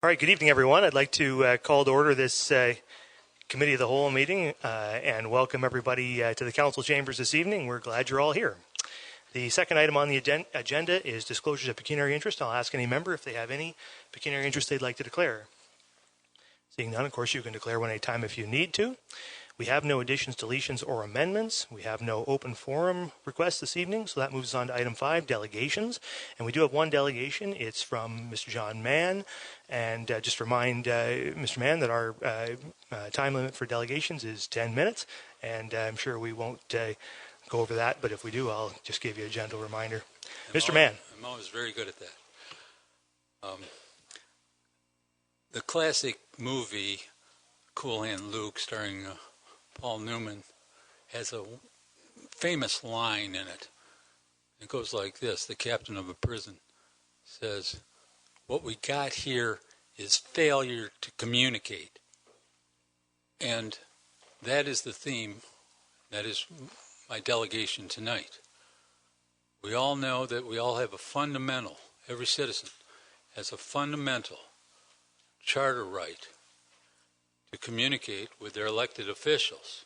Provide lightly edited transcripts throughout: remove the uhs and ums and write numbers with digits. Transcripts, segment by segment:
All right, good evening, everyone. I'd like to call to order this Committee of the Whole meeting and welcome everybody to the Council chambers this evening. We're glad you're all here. The second item on the agenda is disclosures of pecuniary interest. I'll ask any member if they have any pecuniary interest they'd like to declare. Seeing none, of course, you can declare one at a time if you need to. We have no additions, deletions, or amendments. We have no open forum requests this evening, so that moves on to item 5, delegations. And we do have one delegation. It's from Mr. John Mann. And just remind Mr. Mann that our time limit for delegations is 10 minutes. And I'm sure we won't go over that, but if we do, I'll just give you a gentle reminder. Mr. Mann. I'm always very good at that. The classic movie Cool Hand Luke, starring Paul Newman, has a famous line in it. It goes like this: the captain of a prison says, "What we got here is failure to communicate." And that is the theme. That is my delegation tonight. We all know that we all have a fundamental, every citizen has a fundamental charter right to communicate with their elected officials.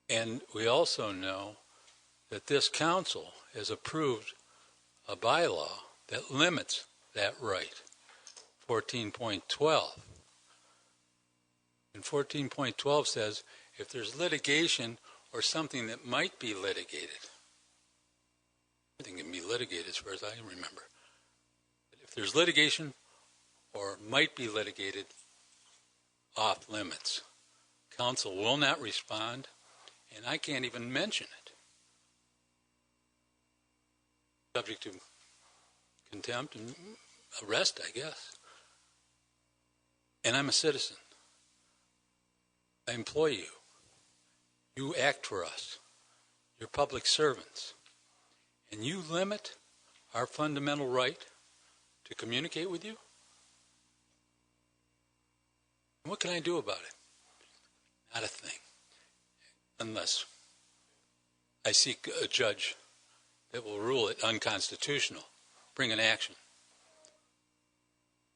And we also know that this council has approved a bylaw that limits that right, 14.12. And 14.12 says if there's litigation or something that might be litigated, everything can be litigated as far as I remember. But if there's litigation or might be litigated, off limits. Council will not respond, and I can't even mention it. Subject to contempt and arrest, I guess. And I'm a citizen. I employ you. You act for us. You're public servants. And you limit our fundamental right to communicate with you? What can I do about it? Not a thing. Unless I seek a judge that will rule it unconstitutional. Bring an action.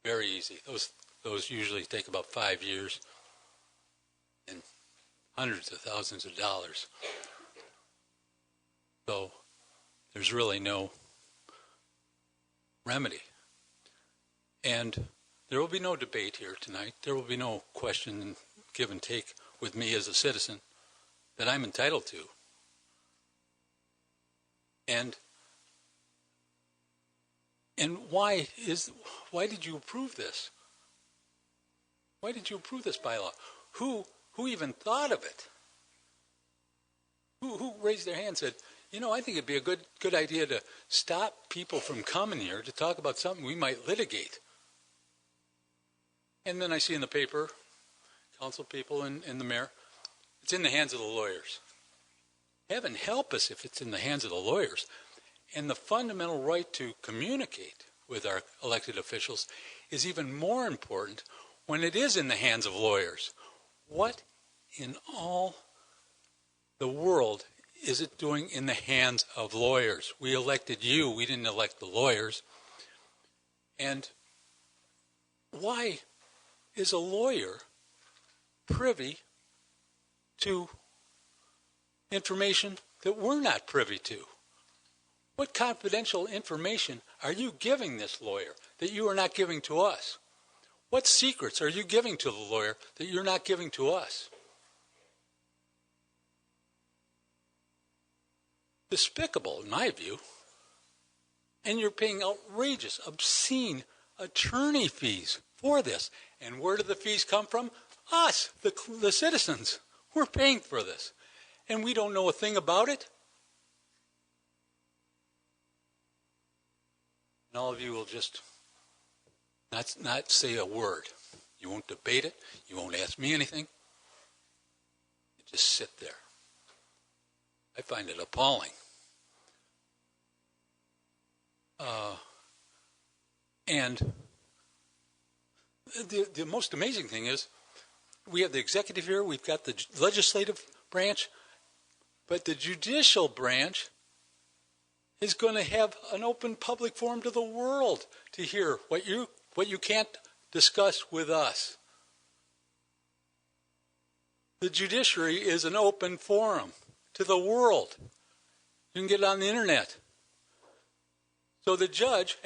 Very easy. Those usually take about 5 years and hundreds of thousands of dollars. So there's really no remedy. And there will be no debate here tonight. There will be no question and give and take with me as a citizen that I'm entitled to. And why did you approve this? Why did you approve this bylaw? Who even thought of it? Who raised their hand and said, I think it'd be a good idea to stop people from coming here to talk about something we might litigate. And then I see in the paper, council people and the mayor, it's in the hands of the lawyers. Heaven help us if it's in the hands of the lawyers. And the fundamental right to communicate with our elected officials is even more important when it is in the hands of lawyers. What in all the world is it doing in the hands of lawyers? We elected you. We didn't elect the lawyers. And why is a lawyer privy to information that we're not privy to? What confidential information are you giving this lawyer that you are not giving to us? What secrets are you giving to the lawyer that you're not giving to us? Despicable, in my view. And you're paying outrageous, obscene attorney fees for this. And where do the fees come from? Us, the citizens. We're paying for this. And we don't know a thing about it. And all of you will just not say a word. You won't debate it. You won't ask me anything. You just sit there. I find it appalling. And the most amazing thing is we have the executive here, we've got the legislative branch, but the judicial branch is going to have an open public forum to the world to hear what you can't discuss with us. The judiciary is an open forum to the world. You can get it on the internet. So the judge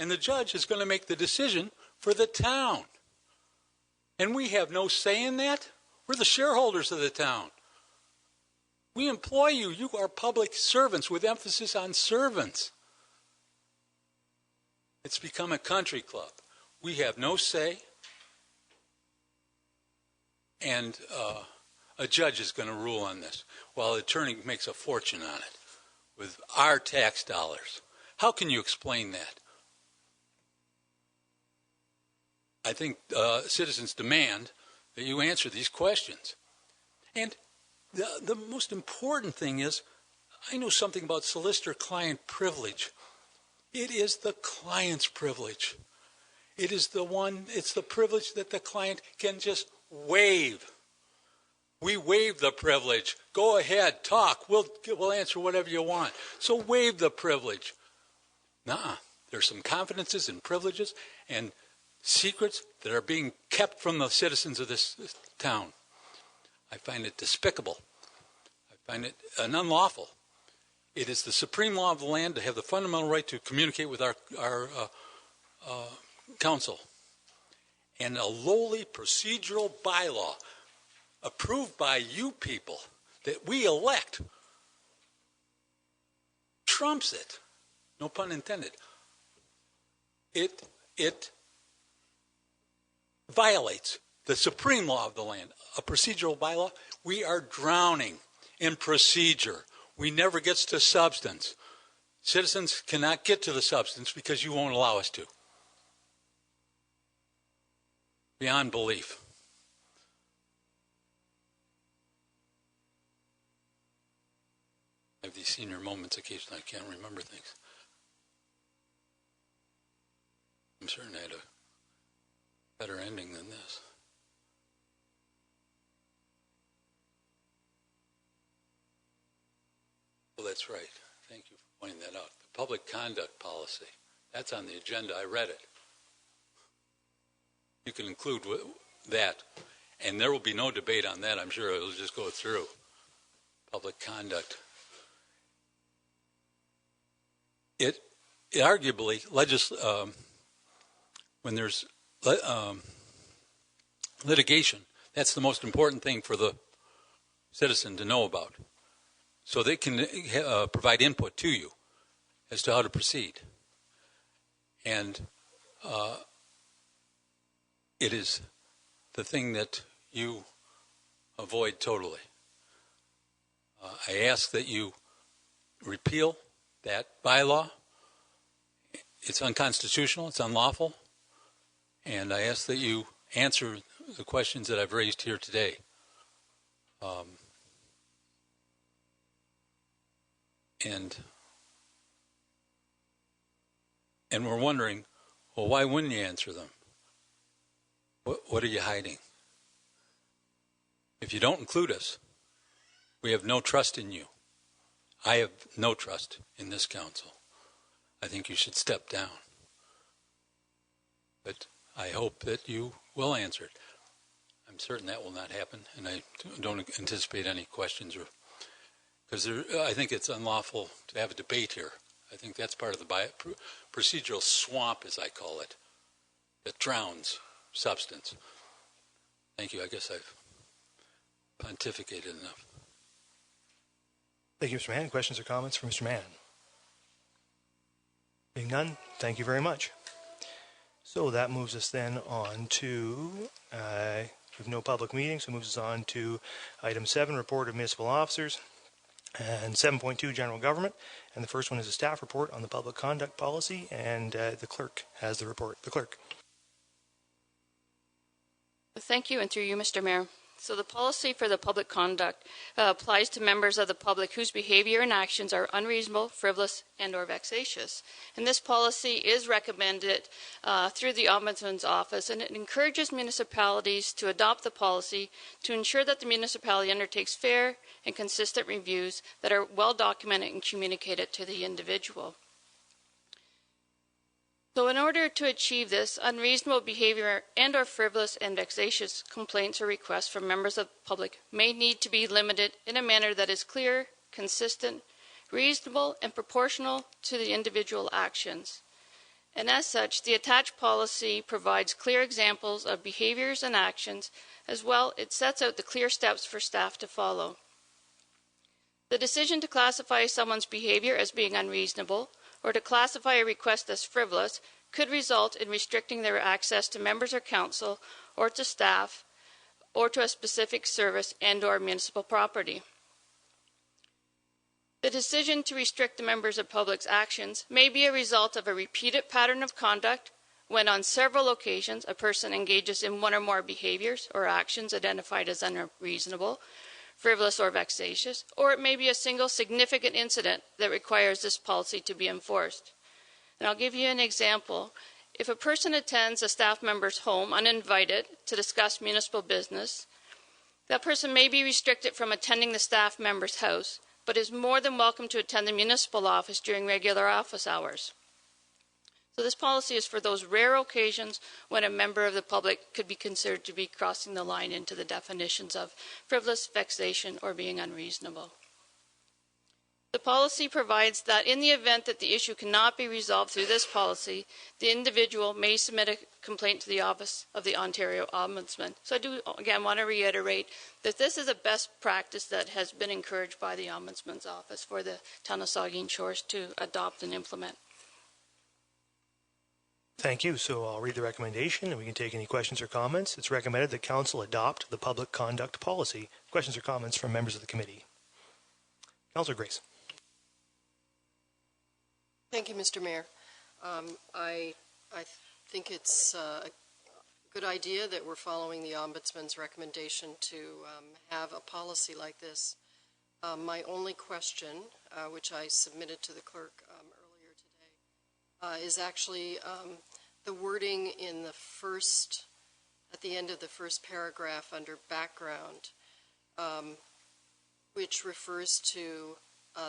is going to make the decision for the town. And we have no say in that. We're the shareholders of the town. We employ you. You are public servants with emphasis on servants. It's become a country club. We have no say. And a judge is going to rule on this while the attorney makes a fortune on it with our tax dollars. How can you explain that? I think citizens demand that you answer these questions. And the most important thing is, I know something about solicitor-client privilege. It is the client's privilege. It's the privilege that the client can just waive. We waive the privilege. Go ahead, talk. We'll answer whatever you want. So waive the privilege. Nuh-uh. There's some confidences and privileges and secrets that are being kept from the citizens of this town. I find it despicable. I find it unlawful. It is the supreme law of the land to have the fundamental right to communicate with our council. And a lowly procedural bylaw approved by you people that we elect trumps it. No pun intended. It violates the supreme law of the land. A procedural bylaw, we are drowning in procedure. We never get to substance. Citizens cannot get to the substance because you won't allow us to. Beyond belief. I have these senior moments occasionally. I can't remember things. I'm certain I had a better ending than this. Well, that's right. Thank you for pointing that out. The public conduct policy. That's on the agenda. I read it. You can include that. And there will be no debate on that. I'm sure it'll just go through. Public conduct. It arguably, when there's litigation, that's the most important thing for the citizen to know about. So they can provide input to you as to how to proceed. And it is the thing that you avoid totally. I ask that you repeal that bylaw. It's unconstitutional, it's unlawful, and I ask that you answer the questions that I've raised here today. And we're wondering, well, why wouldn't you answer them? What are you hiding? If you don't include us, we have no trust in you. I have no trust in this council. I think you should step down. But I hope that you will answer it. I'm certain that will not happen, and I don't anticipate any questions, because I think it's unlawful to have a debate here. I think that's part of the procedural swamp, as I call it, that drowns substance. Thank you. I guess I've pontificated enough. Thank you, Mr. Mann. Questions or comments from Mr. Mann? Being none, thank you very much. So that moves us then on to, we have no public meetings, so it moves us on to item 7, report of municipal officers, and 7.2, general government. And the first one is a staff report on the public conduct policy, and the clerk has the report. The clerk. Thank you, and through you, Mr. Mayor. So the policy for the public conduct applies to members of the public whose behavior and actions are unreasonable, frivolous, and or vexatious. And this policy is recommended through the Ombudsman's Office, and it encourages municipalities to adopt the policy to ensure that the municipality undertakes fair and consistent reviews that are well documented and communicated to the individual. So in order to achieve this, unreasonable behavior and or frivolous and vexatious complaints or requests from members of the public may need to be limited in a manner that is clear, consistent, reasonable, and proportional to the individual actions. And as such, the attached policy provides clear examples of behaviors and actions. As well, it sets out the clear steps for staff to follow. The decision to classify someone's behavior as being unreasonable or to classify a request as frivolous could result in restricting their access to members or council or to staff or to a specific service and or municipal property. The decision to restrict the members of public's actions may be a result of a repeated pattern of conduct when on several occasions a person engages in one or more behaviors or actions identified as unreasonable, frivolous, or vexatious, or it may be a single significant incident that requires this policy to be enforced. And I'll give you an example. If a person attends a staff member's home uninvited to discuss municipal business, that person may be restricted from attending the staff member's house, but is more than welcome to attend the municipal office during regular office hours. So this policy is for those rare occasions when a member of the public could be considered to be crossing the line into the definitions of frivolous, vexation, or being unreasonable. The policy provides that in the event that the issue cannot be resolved through this policy, the individual may submit a complaint to the Office of the Ontario Ombudsman. So I do, again, want to reiterate that this is a best practice that has been encouraged by the Ombudsman's Office for the town of Saugeen Shores to adopt and implement. Thank you. So I'll read the recommendation and we can take any questions or comments. It's recommended that Council adopt the public conduct policy. Questions or comments from members of the committee? Councillor Grace. Thank you, Mr. Mayor. I think it's a good idea that we're following the Ombudsman's recommendation to have a policy like this. My only question, which I submitted to the clerk earlier today, is actually the wording in the at the end of the first paragraph under background, which refers to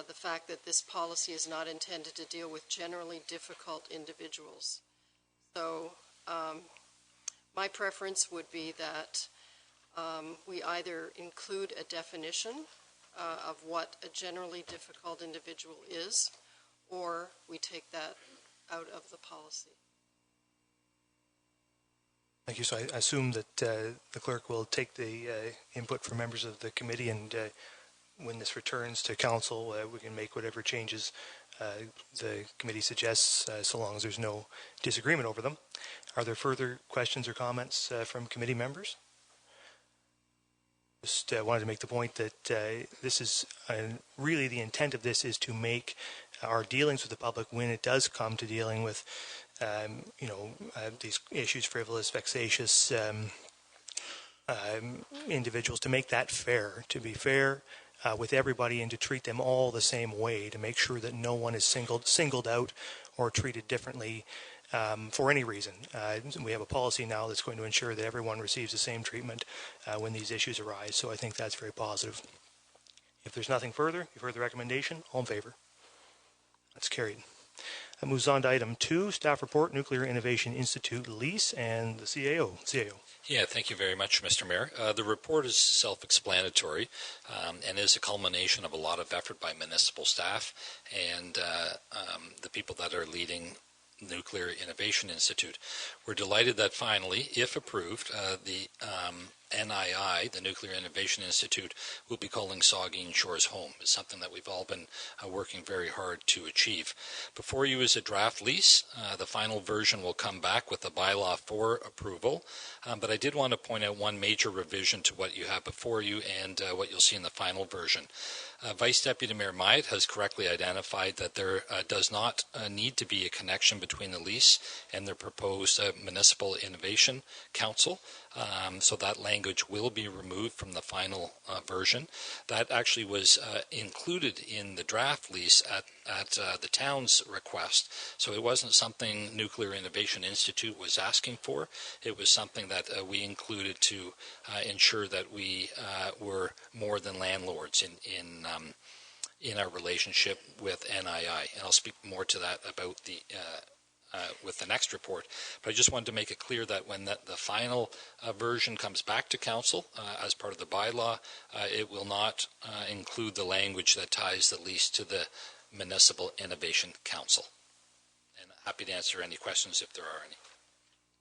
the fact that this policy is not intended to deal with generally difficult individuals. So my preference would be that we either include a definition of what a generally difficult individual is, or we take that out of the policy. Thank you. So I assume that the clerk will take the input from members of the committee, and when this returns to council, we can make whatever changes the committee suggests, so long as there's no disagreement over them. Are there further questions or comments from committee members? Just wanted to make the point that this is really the intent of this is to make our dealings with the public, when it does come to dealing with these issues, frivolous, vexatious individuals, to make that fair, to be fair with everybody, and to treat them all the same way, to make sure that no one is singled out or treated differently for any reason. We have a policy now that's going to ensure that everyone receives the same treatment when these issues arise, so I think that's very positive. If there's nothing further, you've heard the recommendation. All in favour? That's carried. That moves on to item 2, staff report, Nuclear Innovation Institute lease, and the CAO. Yeah, thank you very much, Mr. Mayor. The report is self-explanatory and is a culmination of a lot of effort by municipal staff and the people that are leading Nuclear Innovation Institute. We're delighted that finally, if approved, the NII, the Nuclear Innovation Institute, will be calling Saugeen Shores home. It's something that we've all been working very hard to achieve. Before you is a draft lease. The final version will come back with a bylaw for approval. But I did want to point out one major revision to what you have before you and what you'll see in the final version. Vice Deputy Mayor Myatt has correctly identified that there does not need to be a connection between the lease and the proposed Municipal Innovation Council. So that language will be removed from the final version. That actually was included in the draft lease at the town's request. So it wasn't something Nuclear Innovation Institute was asking for. It was something that we included to ensure that we were more than landlords in our relationship with NII. And I'll speak more to that about the with the next report. But I just wanted to make it clear that when the final version comes back to council as part of the bylaw, it will not include the language that ties the lease to the Municipal Innovation Council. And happy to answer any questions if there are any.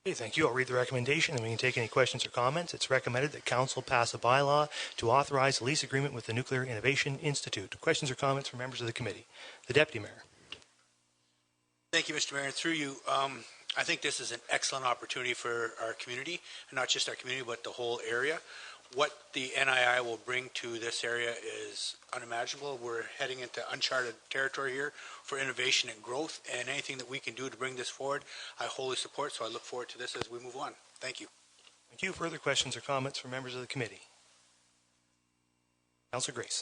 Okay, thank you. I'll read the recommendation and we can take any questions or comments. It's recommended that Council pass a bylaw to authorize a lease agreement with the Nuclear Innovation Institute. Questions or comments from members of the committee? The Deputy Mayor. Thank you, Mr. Mayor. And through you, I think this is an excellent opportunity for our community, and not just our community, but the whole area. What the NII will bring to this area is unimaginable. We're heading into uncharted territory here for innovation and growth, and anything that we can do to bring this forward, I wholly support, so I look forward to this as we move on. Thank you. Thank you. Further questions or comments from members of the committee? Councillor Grace.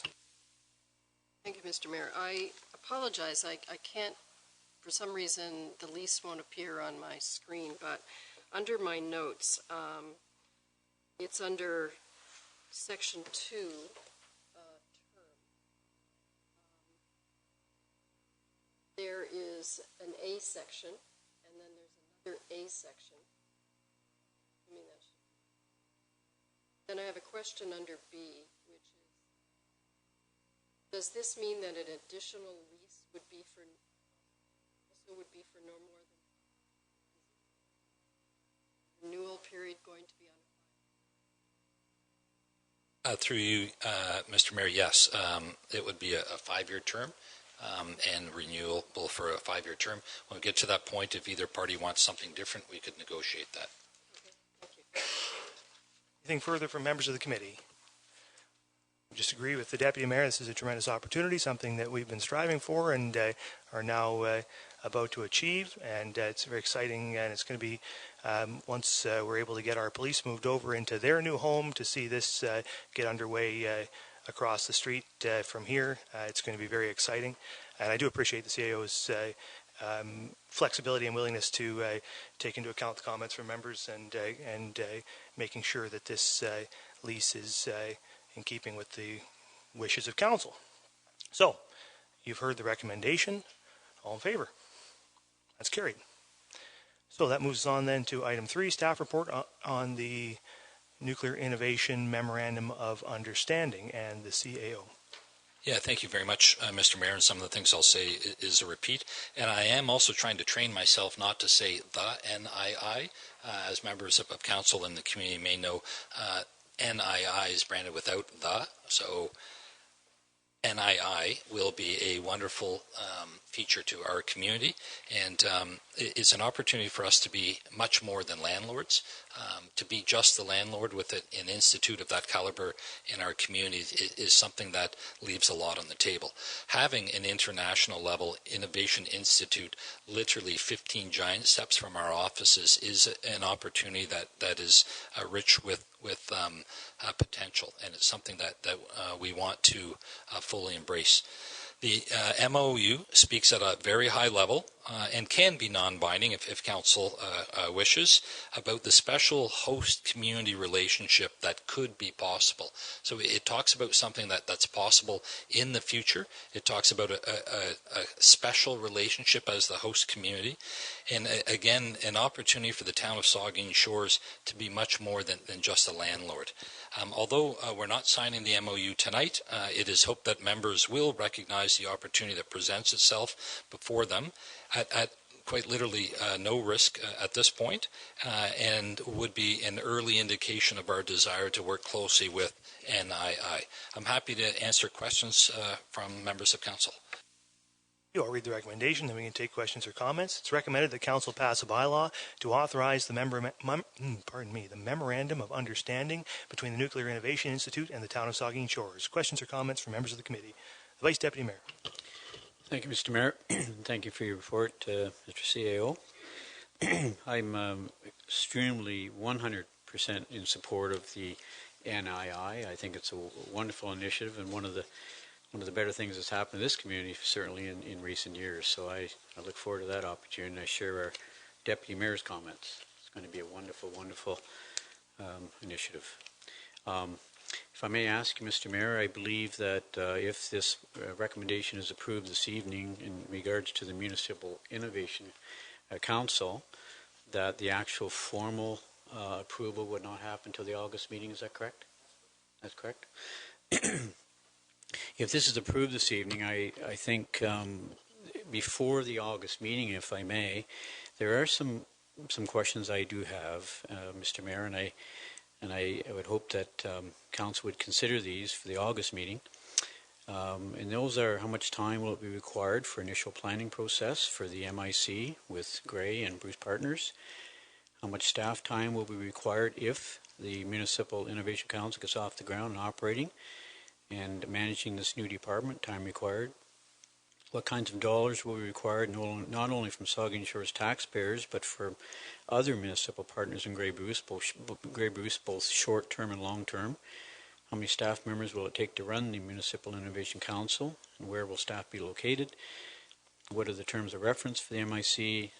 Thank you, Mr. Mayor. I apologize. I can't, for some reason, the lease won't appear on my screen, but under my notes, it's under Section 2, term. There is an A section, and then there's another A section. Then I have a question under B, which is, does this mean that an additional lease would be for no more than renewal period going to be on? Through you, Mr. Mayor, yes, it would be a 5-year term and renewable for a 5-year term. When we get to that point, if either party wants something different, we could negotiate that. Okay, thank you. Anything further from members of the committee? I just agree with the Deputy Mayor. This is a tremendous opportunity, something that we've been striving for and are now about to achieve, and it's very exciting, and it's going to be once we're able to get our police moved over into their new home to see this get underway across the street from here. It's going to be very exciting, and I do appreciate the CAO's flexibility and willingness to take into account the comments from members and making sure that this lease is in keeping with the wishes of council. So, you've heard the recommendation. All in favor? That's carried. So that moves on then to item 3, staff report on the Nuclear Innovation Memorandum of Understanding and the CAO. Yeah, thank you very much, Mr. Mayor. And some of the things I'll say is a repeat. And I am also trying to train myself not to say the NII. As members of council and the community may know, NII is branded without the. So NII will be a wonderful feature to our community, and it's an opportunity for us to be much more than landlords. To be just the landlord with an institute of that caliber in our community is something that leaves a lot on the table. Having an international level innovation institute literally 15 giant steps from our offices is an opportunity that is rich with potential, and it's something that we want to fully embrace. The MOU speaks at a very high level and can be non-binding if council wishes, about the special host community relationship that could be possible. So it talks about something that's possible in the future. It talks about a special relationship as the host community, and again, an opportunity for the town of Saugeen Shores to be much more than just a landlord. Although we're not signing the MOU tonight, it is hoped that members will recognize the opportunity that presents itself before them at quite literally no risk at this point, and would be an early indication of our desire to work closely with NII. I'm happy to answer questions from members of council. I'll read the recommendation, then we can take questions or comments. It's recommended that council pass a bylaw to authorize the Memorandum of Understanding between the Nuclear Innovation Institute and the town of Saugeen Shores. Questions or comments from members of the committee? The Vice Deputy Mayor. Thank you, Mr. Mayor. Thank you for your report, Mr. CAO. I'm extremely 100% in support of the NII. I think it's a wonderful initiative and one of the better things that's happened in this community, certainly in recent years. So I look forward to that opportunity, and I share our Deputy Mayor's comments. It's going to be a wonderful, wonderful initiative. If I may ask you, Mr. Mayor, I believe that if this recommendation is approved this evening in regards to the Municipal Innovation council that the actual formal approval would not happen until the August meeting. Is that correct? That's correct. If this is approved this evening, I think before the August meeting, if I may, there are some questions I do have, Mr. Mayor, and I would hope that Council would consider these for the August meeting. And those are: how much time will it be required for initial planning process for the MIC with Gray and Bruce Partners? How much staff time will be required if the Municipal Innovation Council gets off the ground and operating and managing this new department? Time required. What kinds of dollars will be required, not only from Saugeen Shores taxpayers, but for other municipal partners in Grey Bruce, both short-term and long-term? How many staff members will it take to run the Municipal Innovation Council, and where will staff be located? What are the terms of reference for the MIC,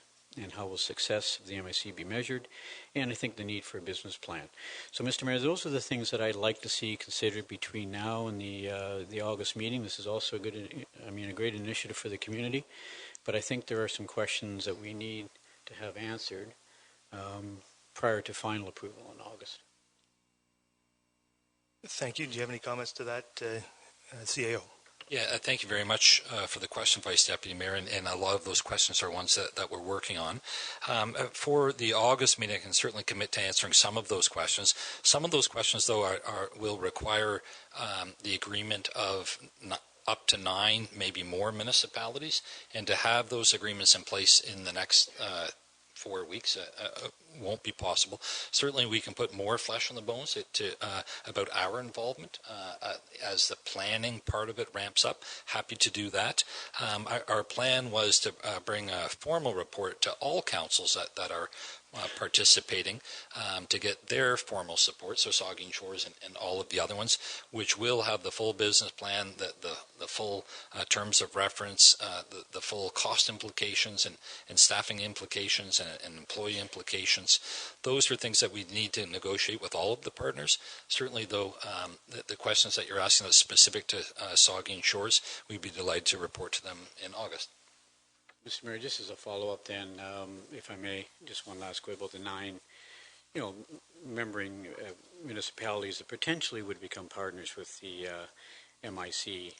and how will success of the MIC be measured? And I think the need for a business plan. So, Mr. Mayor, those are the things that I'd like to see considered between now and the August meeting. This is also a great initiative for the community, but I think there are some questions that we need to have answered prior to final approval in August. Thank you. Do you have any comments to that, CAO? Yeah, thank you very much for the question, Vice Deputy Mayor, and a lot of those questions are ones that we're working on. For the August meeting, I can certainly commit to answering some of those questions. Some of those questions, though, will require the agreement of up to 9, maybe more municipalities, and to have those agreements in place in the next 4 weeks won't be possible. Certainly we can put more flesh on the bones about our involvement as the planning part of it ramps up. Happy to do that. Our plan was to bring a formal report to all councils that are participating to get their formal support, so Saugeen Shores and all of the other ones, which will have the full business plan, the full terms of reference, the full cost implications and staffing implications and employee implications. Those are things that we need to negotiate with all of the partners. Certainly, though, the questions that you're asking that's specific to Saugeen Shores, we'd be delighted to report to them in August. Mr. Mayor, just as a follow-up then, if I may, just one last quibble about the 9, membering municipalities that potentially would become partners with the MIC.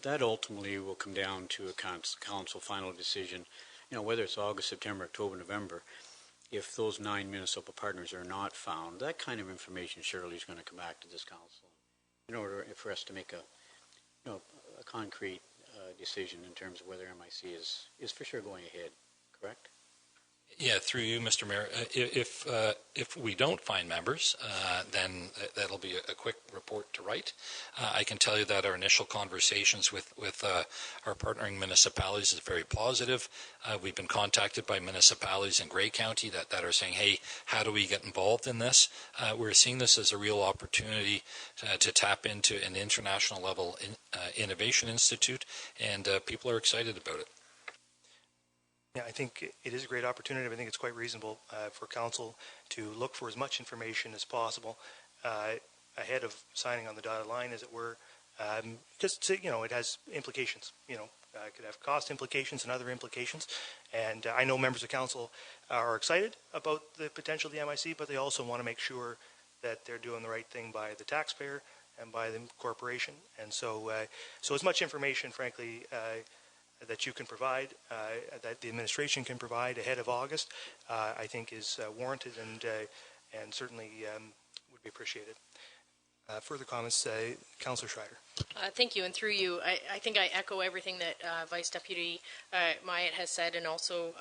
That ultimately will come down to a council final decision, whether it's August, September, October, November. If those 9 municipal partners are not found, that kind of information surely is going to come back to this council in order for us to make a concrete decision in terms of whether MIC is for sure going ahead, correct? Yeah, through you, Mr. Mayor. If we don't find members, then that'll be a quick report to write. I can tell you that our initial conversations with our partnering municipalities is very positive. We've been contacted by municipalities in Grey County that are saying, hey, how do we get involved in this? We're seeing this as a real opportunity to tap into an international level innovation institute, and people are excited about it. Yeah, I think it is a great opportunity. I think it's quite reasonable for council to look for as much information as possible ahead of signing on the dotted line, as it were. Just to, it has implications. It could have cost implications and other implications. And I know members of council are excited about the potential of the MIC, but they also want to make sure that they're doing the right thing by the taxpayer and by the corporation. And so as much information, frankly, that you can provide, that the administration can provide ahead of August, I think is warranted and certainly would be appreciated. Further comments, Councillor Schreider. Thank you, and through you, I think I echo everything that Vice Deputy Myatt has said, and also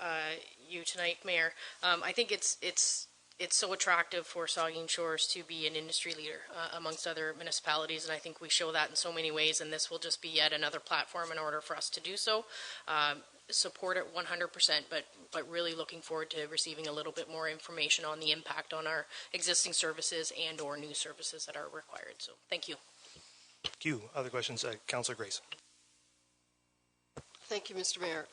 you tonight, Mayor. I think it's so attractive for Saugeen Shores to be an industry leader amongst other municipalities, and I think we show that in so many ways, and this will just be yet another platform in order for us to do so. Support it 100%, but really looking forward to receiving a little bit more information on the impact on our existing services and or new services that are required. So thank you. Thank you. Other questions? Councillor Grace. Thank you, Mr. Mayor.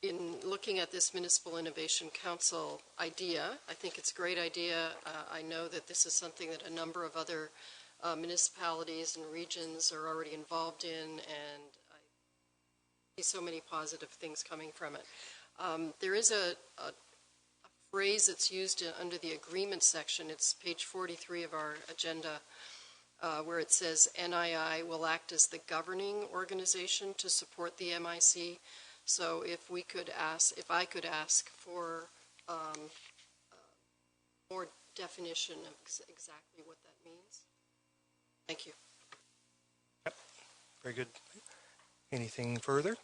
In looking at this Municipal Innovation Council idea, I think it's a great idea. I know that this is something that a number of other municipalities and regions are already involved in, and see so many positive things coming from it. There is a phrase that's used under the agreement section. It's page 43 of our agenda, where it says NII will act as the governing organization to support the MIC. So if I could ask for more definition of exactly what that means. Thank you. Yep. Very good. Anything further?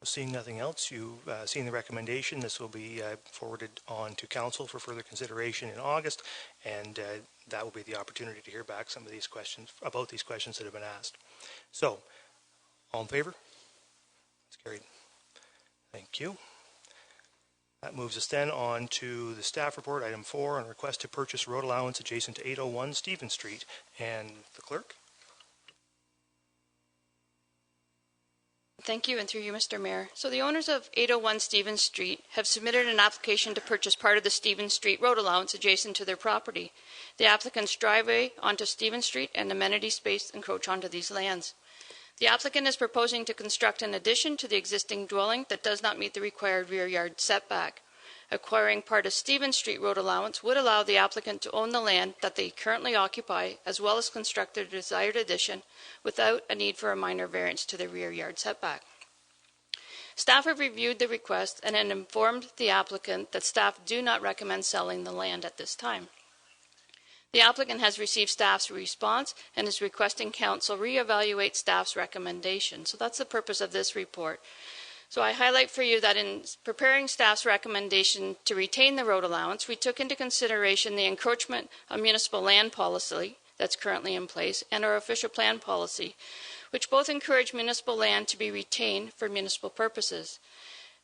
Seeing nothing else, you've seen the recommendation. This will be forwarded on to Council for further consideration in August, and that will be the opportunity to hear back some of these questions about these questions that have been asked. So, all in favor? That's carried. Thank you. That moves us then on to the staff report, item 4, on request to purchase road allowance adjacent to 801 Stephen Street. And the clerk? Thank you, and through you, Mr. Mayor. So the owners of 801 Stevens Street have submitted an application to purchase part of the Stevens Street road allowance adjacent to their property. The applicant's driveway onto Stevens Street and amenity space encroach onto these lands. The applicant is proposing to construct an addition to the existing dwelling that does not meet the required rear yard setback. Acquiring part of Stevens Street road allowance would allow the applicant to own the land that they currently occupy, as well as construct their desired addition without a need for a minor variance to the rear yard setback. Staff have reviewed the request and have informed the applicant that staff do not recommend selling the land at this time. The applicant has received staff's response and is requesting council reevaluate staff's recommendation. So that's the purpose of this report. So I highlight for you that in preparing staff's recommendation to retain the road allowance, we took into consideration the encroachment of municipal land policy that's currently in place and our official plan policy, which both encourage municipal land to be retained for municipal purposes.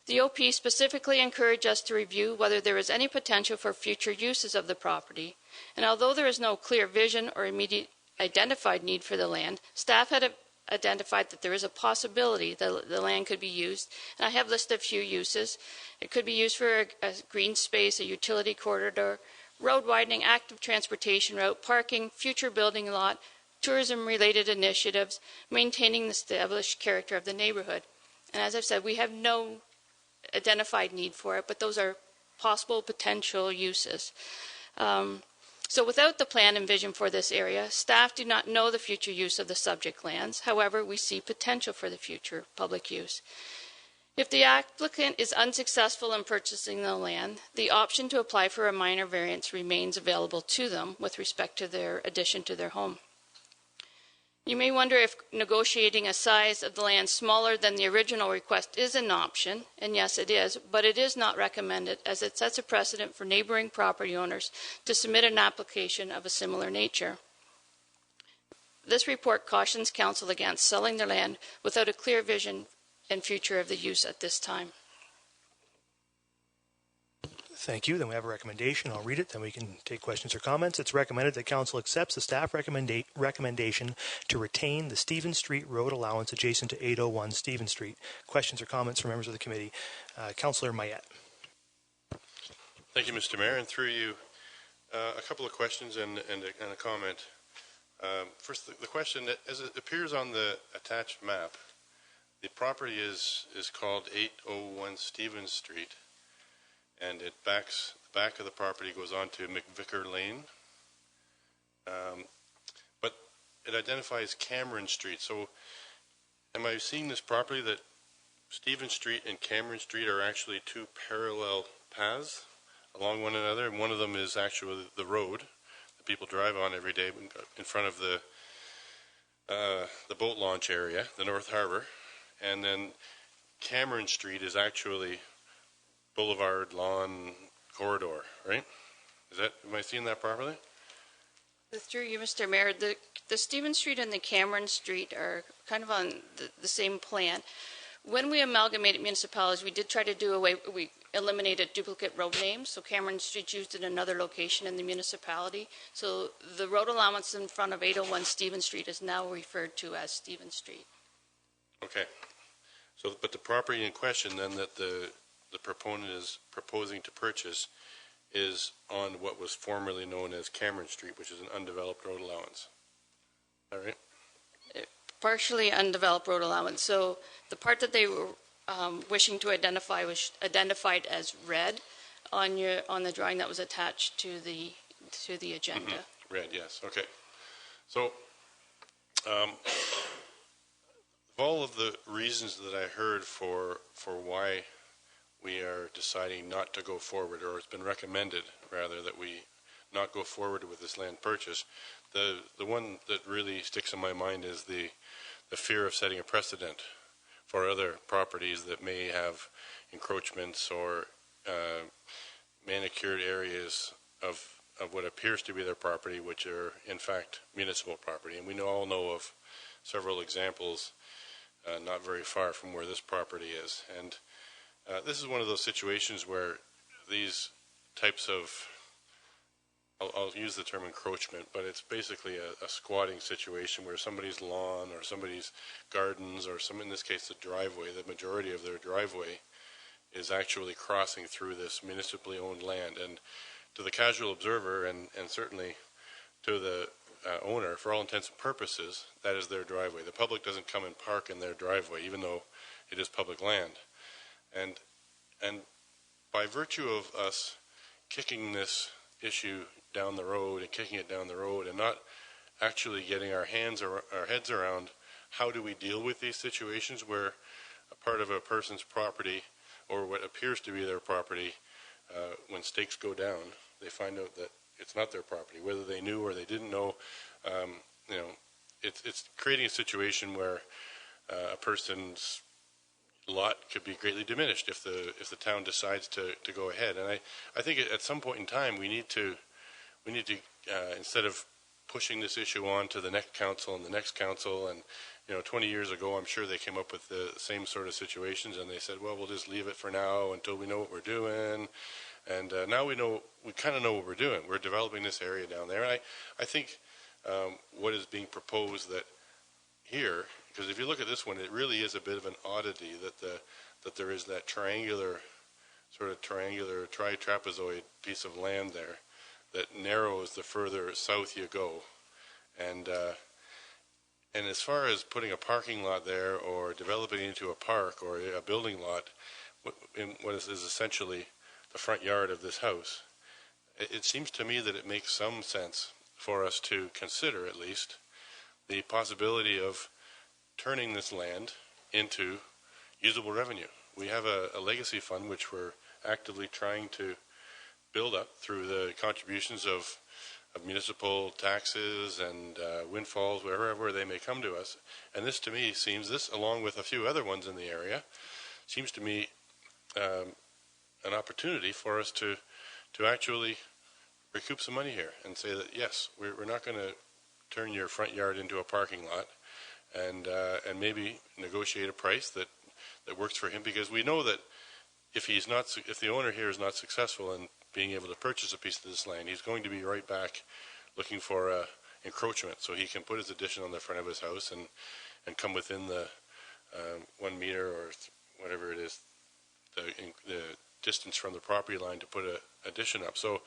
The OP specifically encouraged us to review whether there is any potential for future uses of the property, and although there is no clear vision or immediate identified need for the land, staff had identified that there is a possibility that the land could be used, and I have listed a few uses. It could be used for a green space, a utility corridor, road widening, active transportation route, parking, future building lot, tourism-related initiatives, maintaining the established character of the neighborhood. And as I've said, we have no identified need for it, but those are possible potential uses. So without the plan and vision for this area, staff do not know the future use of the subject lands. However, we see potential for the future public use. If the applicant is unsuccessful in purchasing the land, the option to apply for a minor variance remains available to them with respect to their addition to their home. You may wonder if negotiating a size of the land smaller than the original request is an option, and yes, it is, but it is not recommended as it sets a precedent for neighboring property owners to submit an application of a similar nature. This report cautions council against selling their land without a clear vision and future of the use at this time. Thank you. Then we have a recommendation. I'll read it, then we can take questions or comments. It's recommended that council accepts the staff recommendation to retain the Stephen Street road allowance adjacent to 801 Stephen Street. Questions or comments from members of the committee? Councillor Mayette. Thank you, Mr. Mayor, and through you, a couple of questions and a comment. First, the question, as it appears on the attached map, the property is called 801 Stephen Street, and the back of the property goes on to McVicker Lane, but it identifies Cameron Street. So am I seeing this properly that Stephen Street and Cameron Street are actually two parallel paths along one another, and one of them is actually the road that people drive on every day in front of the boat launch area, the North Harbor, and then Cameron Street is actually Boulevard Lawn Corridor, right? Am I seeing that properly? Through you, Mr. Mayor, the Stephen Street and the Cameron Street are kind of on the same plan. When we amalgamated municipalities, we did try to we eliminated duplicate road names, so Cameron Street's used in another location in the municipality. So the road allowance in front of 801 Stephen Street is now referred to as Stephen Street. Okay. So, but the property in question then that the proponent is proposing to purchase is on what was formerly known as Cameron Street, which is an undeveloped road allowance. All right? partially undeveloped road allowance. So the part that they were wishing to identify was identified as red on the drawing that was attached to the agenda. Mm-hmm. Red, yes. Okay. So, of all of the reasons that I heard for why we are deciding not to go forward, or it's been recommended rather that we not go forward with this land purchase, the one that really sticks in my mind is the fear of setting a precedent for other properties that may have encroachments or manicured areas of what appears to be their property, which are in fact municipal property. And we all know of several examples not very far from where this property is. And this is one of those situations where these types of, I'll use the term encroachment, but it's basically a squatting situation where somebody's lawn or somebody's gardens or in this case the driveway, the majority of their driveway is actually crossing through this municipally owned land. And to the casual observer and certainly to the owner, for all intents and purposes, that is their driveway. The public doesn't come and park in their driveway, even though it is public land. And by virtue of us kicking this issue down the road and kicking it down the road and not actually getting our heads around how do we deal with these situations where a part of a person's property or what appears to be their property, when stakes go down, they find out that it's not their property, whether they knew or they didn't know. It's creating a situation where a person's lot could be greatly diminished if the town decides to go ahead. And I think at some point in time we need to instead of pushing this issue on to the next council and the next council, and 20 years ago I'm sure they came up with the same sort of situations and they said, well, we'll just leave it for now until we know what we're doing. And now we kind of know what we're doing. We're developing this area down there. And I think what is being proposed that here, because if you look at this one, it really is a bit of an oddity that there is that triangular tri-trapezoid piece of land there that narrows the further south you go. And as far as putting a parking lot there or developing it into a park or a building lot in what is essentially the front yard of this house, it seems to me that it makes some sense for us to consider at least the possibility of turning this land into usable revenue. We have a legacy fund which we're actively trying to build up through the contributions of municipal taxes and windfalls, wherever they may come to us. And this to me seems, this along with a few other ones in the area, seems to me an opportunity for us to actually recoup some money here and say that, yes, we're not going to turn your front yard into a parking lot, and maybe negotiate a price that works for him, because we know that if the owner here is not successful in being able to purchase a piece of this land, he's going to be right back looking for encroachment so he can put his addition on the front of his house and come within the 1 meter or whatever it is, the distance from the property line to put an addition up. So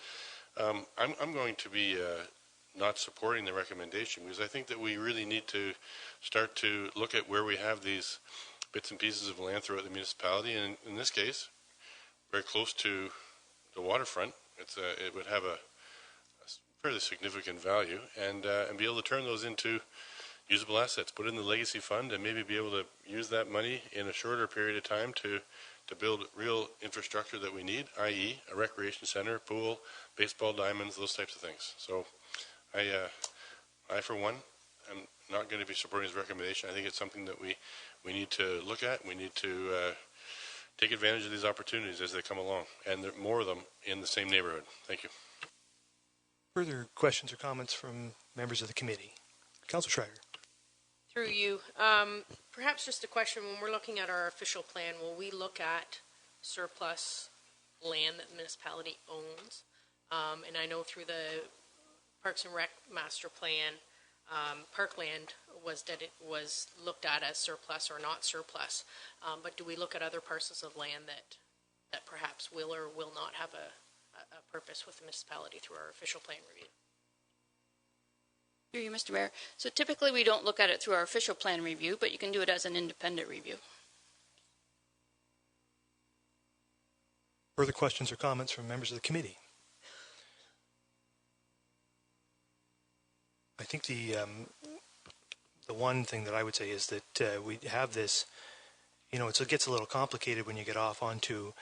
I'm going to be not supporting the recommendation, because I think that we really need to start to look at where we have these bits and pieces of land throughout the municipality, and in this case, very close to the waterfront. It would have a fairly significant value, and be able to turn those into usable assets, put it in the legacy fund, and maybe be able to use that money in a shorter period of time to build real infrastructure that we need, i.e. a recreation center, pool, baseball diamonds, those types of things. So I for one, am not going to be supporting his recommendation. I think it's something that we need to look at. We need to take advantage of these opportunities as they come along, and there are more of them in the same neighborhood. Thank you. Further questions or comments from members of the committee? Councilor Schreier. Through you, perhaps just a question. When we're looking at our official plan, will we look at surplus land that the municipality owns? And I know through the Parks and Rec master plan, parkland was looked at as surplus or not surplus. But do we look at other parcels of land that perhaps will or will not have a purpose with the municipality through our official plan review? Through you, Mr. Mayor. So typically we don't look at it through our official plan review, but you can do it as an independent review. Further questions or comments from members of the committee? I think the one thing that I would say is that we have this, it gets a little complicated when you get off onto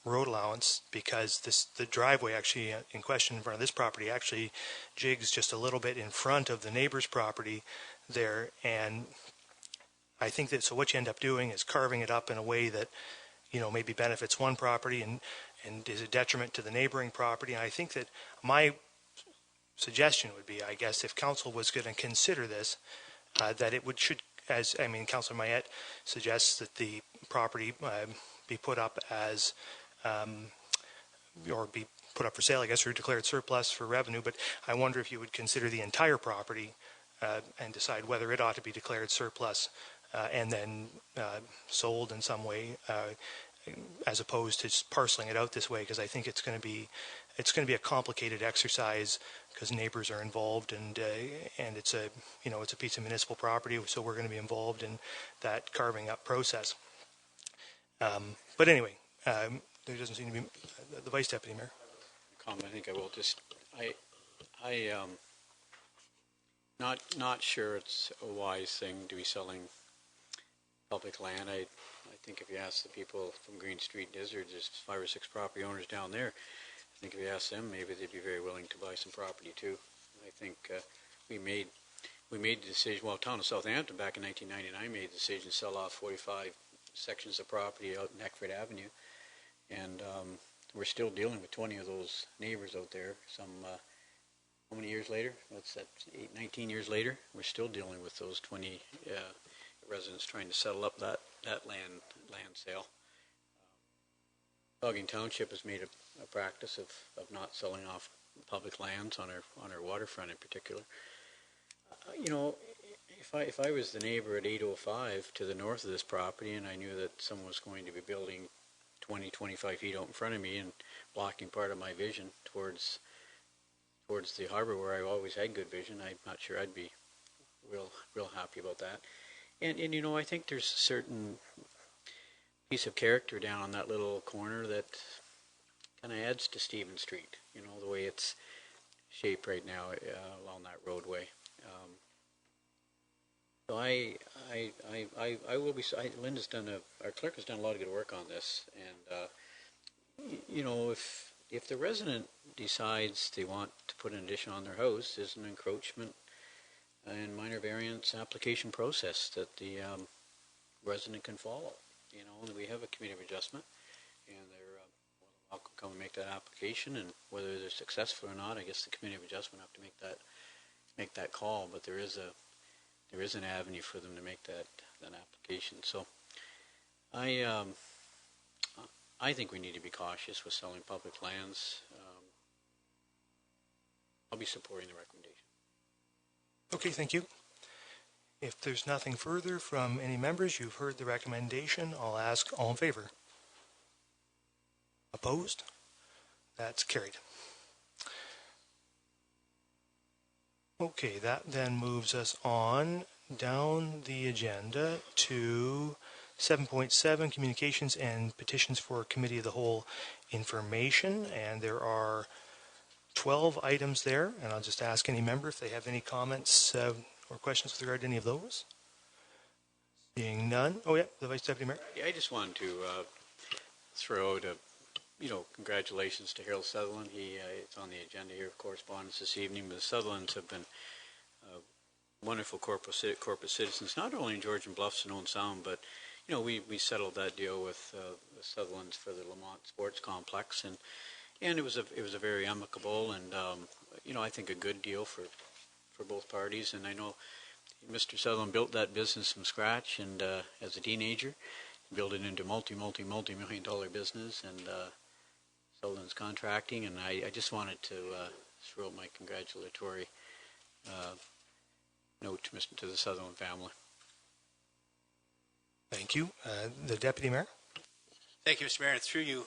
road allowance, because the driveway actually in question in front of this property actually jigs just a little bit in front of the neighbor's property there, and I think that so what you end up doing is carving it up in a way that maybe benefits one property and is a detriment to the neighboring property. And I think that my suggestion would be, I guess, if council was going to consider this, that it should, Councilor Mayette suggests that the property be put up as, or be put up for sale, I guess, or declared surplus for revenue. But I wonder if you would consider the entire property and decide whether it ought to be declared surplus and then sold in some way, as opposed to just parceling it out this way, because I think it's going to be a complicated exercise because neighbors are involved, and it's a piece of municipal property, so we're going to be involved in that carving up process. But anyway, there doesn't seem to be the Vice Deputy Mayor. Comment. I think I will just. I not sure it's a wise thing to be selling public land. I think if you ask the people from Green Street District, there's 5 or 6 property owners down there. I think if you ask them, maybe they'd be very willing to buy some property too. I think we made the decision. Well, town of Southampton back in 1999 made the decision to sell off 45 sections of property out in Eckford Avenue, and we're still dealing with 20 of those neighbors out there. How many years later? What's that? 19 years later, we're still dealing with those 20 residents trying to settle up that land sale. Saugeen Township has made a practice of not selling off public lands on our waterfront in particular. If I was the neighbor at 805 to the north of this property, and I knew that someone was going to be building 20, 25 feet out in front of me and blocking part of my vision towards the harbor where I always had good vision, I'm not sure I'd be real happy about that. And I think there's a certain piece of character down on that little corner that kind of adds to Stephen Street, the way it's shaped right now along that roadway. So I will be. Linda's our clerk has done a lot of good work on this, and if the resident decides they want to put an addition on their house, there's an encroachment and minor variance application process that the resident can follow. We have a committee of adjustment, and they're welcome to come and make that application. And whether they're successful or not, I guess the committee of adjustment have to make that call. But there is an avenue for them to make that application. So I think we need to be cautious with selling public lands. I'll be supporting the recommendation. Okay, thank you. If there's nothing further from any members, you've heard the recommendation. I'll ask all in favor. Opposed? That's carried. Okay, that then moves us on down the agenda to 7.7, communications and petitions for Committee of the Whole information. And there are 12 items there, and I'll just ask any member if they have any comments or questions with regard to any of those. Seeing none. Oh, yeah, the Vice Deputy Mayor. Yeah, I just wanted to throw out congratulations to Harold Sutherland. It's on the agenda here of correspondence this evening, but the Sutherlands have been wonderful corporate citizens, not only in Georgian Bluffs and Owen Sound, but we settled that deal with the Sutherlands for the Lamont Sports Complex, and it was a very amicable and I think a good deal for both parties. And I know Mr. Sutherland built that business from scratch, and as a teenager, built it into multi-million dollar business, and Sutherland's contracting. And I just wanted to throw my congratulatory note to the Sutherland family. Thank you. The Deputy Mayor. Thank you, Mr. Mayor. And through you,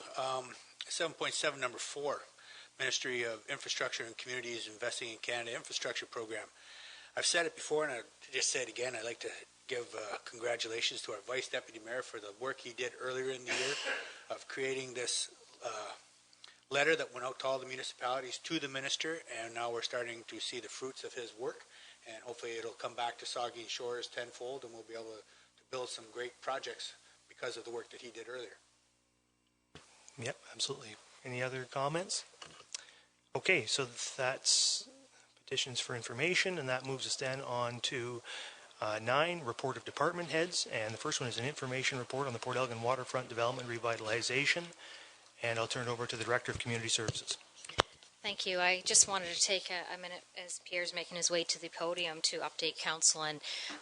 7.7, number 4, Ministry of Infrastructure and Communities Investing in Canada Infrastructure Program. I've said it before, and I just say it again. I'd like to give congratulations to our Vice Deputy Mayor for the work he did earlier in the year of creating this letter that went out to all the municipalities, to the minister, and now we're starting to see the fruits of his work, and hopefully it'll come back to Saugeen Shores tenfold, and we'll be able to build some great projects because of the work that he did earlier. Yep, absolutely. Any other comments? Okay, so that's petitions for information, and that moves us then on to 9, report of department heads, and the first one is an information report on the Port Elgin Waterfront Development Revitalization, and I'll turn it over to the Director of Community Services. Thank you. I just wanted to take a minute as Pierre's making his way to the podium to update Council and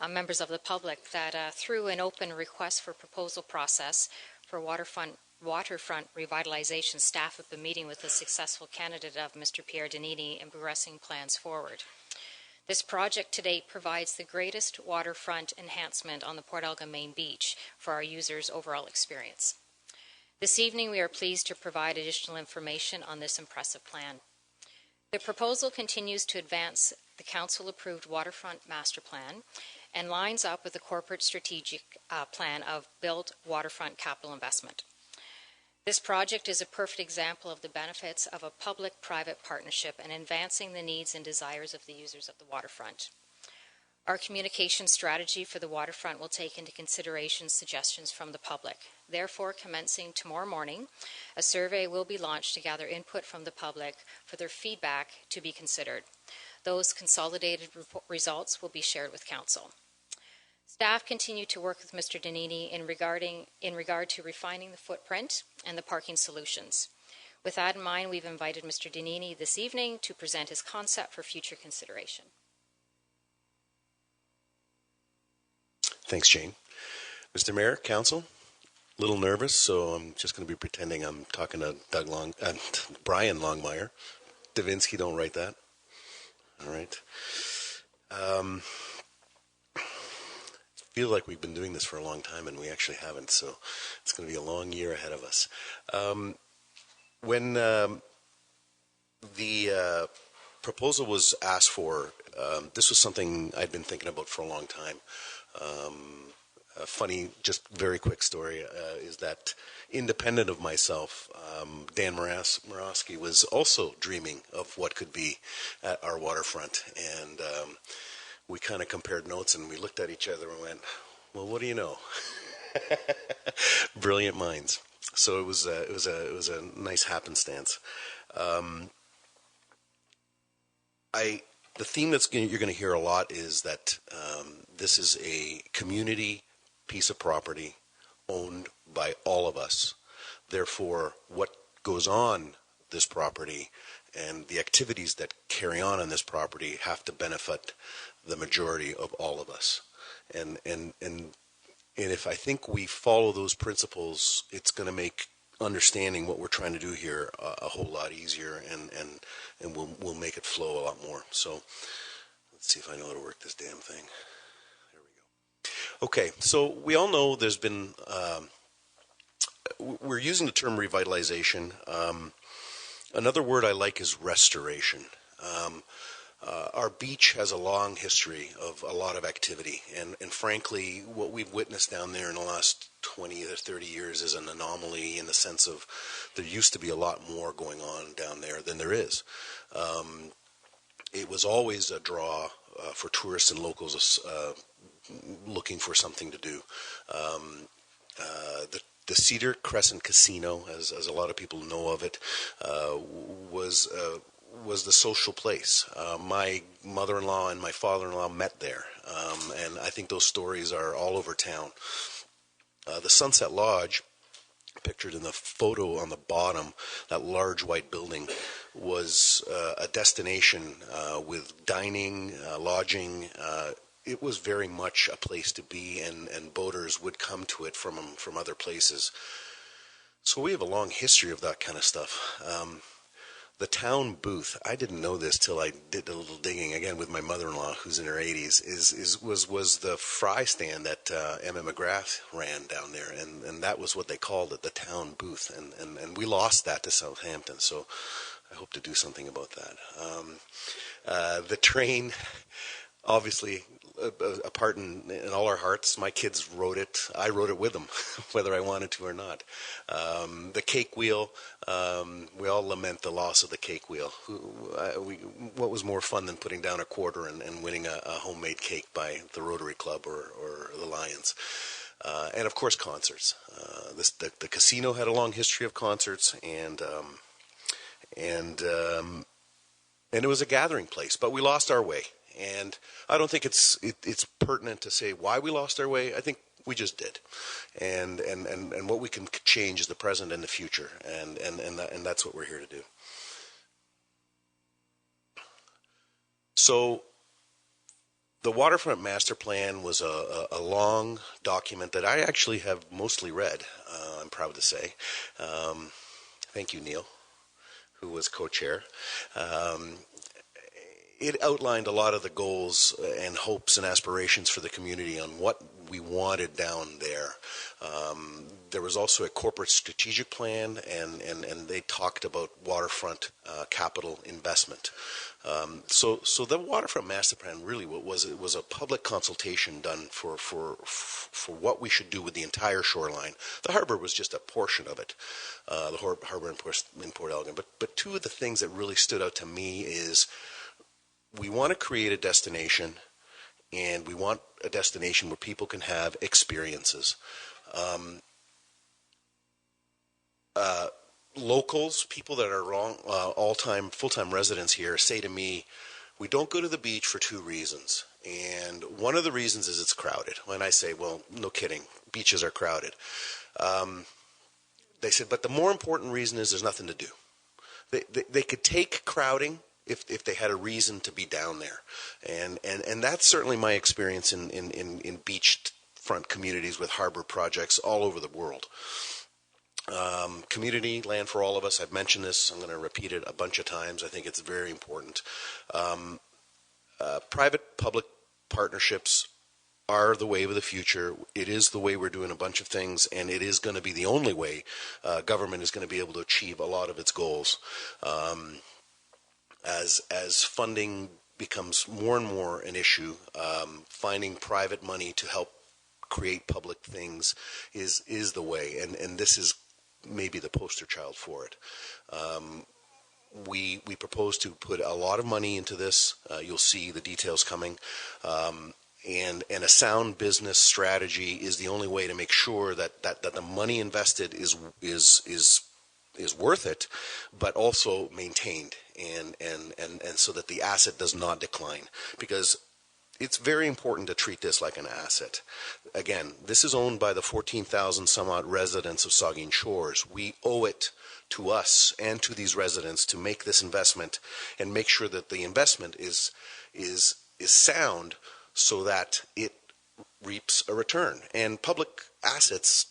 members of the public that through an open request for proposal process for waterfront revitalization, staff have been meeting with the successful candidate of Mr. Pierre Danini and progressing plans forward. This project to date provides the greatest waterfront enhancement on the Port Elgin Main Beach for our users' overall experience. This evening, we are pleased to provide additional information on this impressive plan. The proposal continues to advance the Council-approved waterfront master plan and lines up with the corporate strategic plan of built waterfront capital investment. This project is a perfect example of the benefits of a public-private partnership and advancing the needs and desires of the users of the waterfront. Our communication strategy for the waterfront will take into consideration suggestions from the public. Therefore, commencing tomorrow morning, a survey will be launched to gather input from the public for their feedback to be considered. Those consolidated results will be shared with Council. Staff continue to work with Mr. Danini in regard to refining the footprint and the parking solutions. With that in mind, we've invited Mr. Danini this evening to present his concept for future consideration. Thanks, Jane. Mr. Mayor, Council, a little nervous, so I'm just going to be pretending I'm talking to Brian Longmire. Davinsky, don't write that. All right. Feel like we've been doing this for a long time, and we actually haven't, so it's going to be a long year ahead of us. When the proposal was asked for, this was something I'd been thinking about for a long time. A funny, just very quick story is that independent of myself, Dan Murawski was also dreaming of what could be at our waterfront, and we kind of compared notes, and we looked at each other and went, well, what do you know? Brilliant minds. So it was a nice happenstance. The theme you're going to hear a lot is that this is a community piece of property owned by all of us. Therefore, what goes on this property and the activities that carry on this property have to benefit the majority of all of us. And if I think we follow those principles, it's going to make understanding what we're trying to do here a whole lot easier, and we'll make it flow a lot more. So let's see if I know how to work this damn thing. There we go. Okay, so we all know there's been, we're using the term revitalization. Another word I like is restoration. Our beach has a long history of a lot of activity, and frankly, what we've witnessed down there in the last 20 or 30 years is an anomaly in the sense of there used to be a lot more going on down there than there is. It was always a draw for tourists and locals looking for something to do. The Cedar Crescent Casino, as a lot of people know of it, was the social place. My mother-in-law and my father-in-law met there, and I think those stories are all over town. The Sunset Lodge, pictured in the photo on the bottom, that large white building, was a destination with dining, lodging. It was very much a place to be, and boaters would come to it from other places. So we have a long history of that kind of stuff. The town booth, I didn't know this till I did a little digging again with my mother-in-law, who's in her 80s, was the fry stand that Emma McGrath ran down there, and that was what they called it, the town booth, and we lost that to Southampton, so I hope to do something about that. The train obviously a part in all our hearts. My kids wrote it. I wrote it with them, whether I wanted to or not. The cake wheel, we all lament the loss of the cake wheel. What was more fun than putting down a quarter and winning a homemade cake by the Rotary Club or the Lions? And of course, concerts. The casino had a long history of concerts, and it was a gathering place. But we lost our way, and I don't think it's pertinent to say why we lost our way. I think we just did, and what we can change is the present and the future, and that's what we're here to do. So, the Waterfront Master Plan was a long document that I actually have mostly read, I'm proud to say. Thank you, Neil, who was co-chair. It outlined a lot of the goals and hopes and aspirations for the community on what we wanted down there. There was also a corporate strategic plan, and they talked about waterfront capital investment. So the Waterfront Master Plan really was a public consultation done for what we should do with the entire shoreline. The harbor was just a portion of it, the harbor in Port Elgin. But two of the things that really stood out to me is we want to create a destination, and we want a destination where people can have experiences. Locals, people that are all-time, full-time residents here, say to me, we don't go to the beach for two reasons. And one of the reasons is it's crowded. When I say, well, no kidding, beaches are crowded. They said, but the more important reason is there's nothing to do. They could take crowding if they had a reason to be down there. And that's certainly my experience in beachfront communities with harbor projects all over the world. Community land for all of us. I've mentioned this. I'm going to repeat it a bunch of times. I think it's very important. Private-public partnerships are the way of the future. It is the way we're doing a bunch of things, and it is going to be the only way government is going to be able to achieve a lot of its goals. As funding becomes more and more an issue, finding private money to help create public things is the way, and this is maybe the poster child for it. We propose to put a lot of money into this. You'll see the details coming. And a sound business strategy is the only way to make sure that the money invested is worth it, but also maintained, and so that the asset does not decline. Because it's very important to treat this like an asset. Again, this is owned by the 14,000 some odd residents of Saugeen Shores. We owe it to us and to these residents to make this investment and make sure that the investment is sound so that it reaps a return. And public assets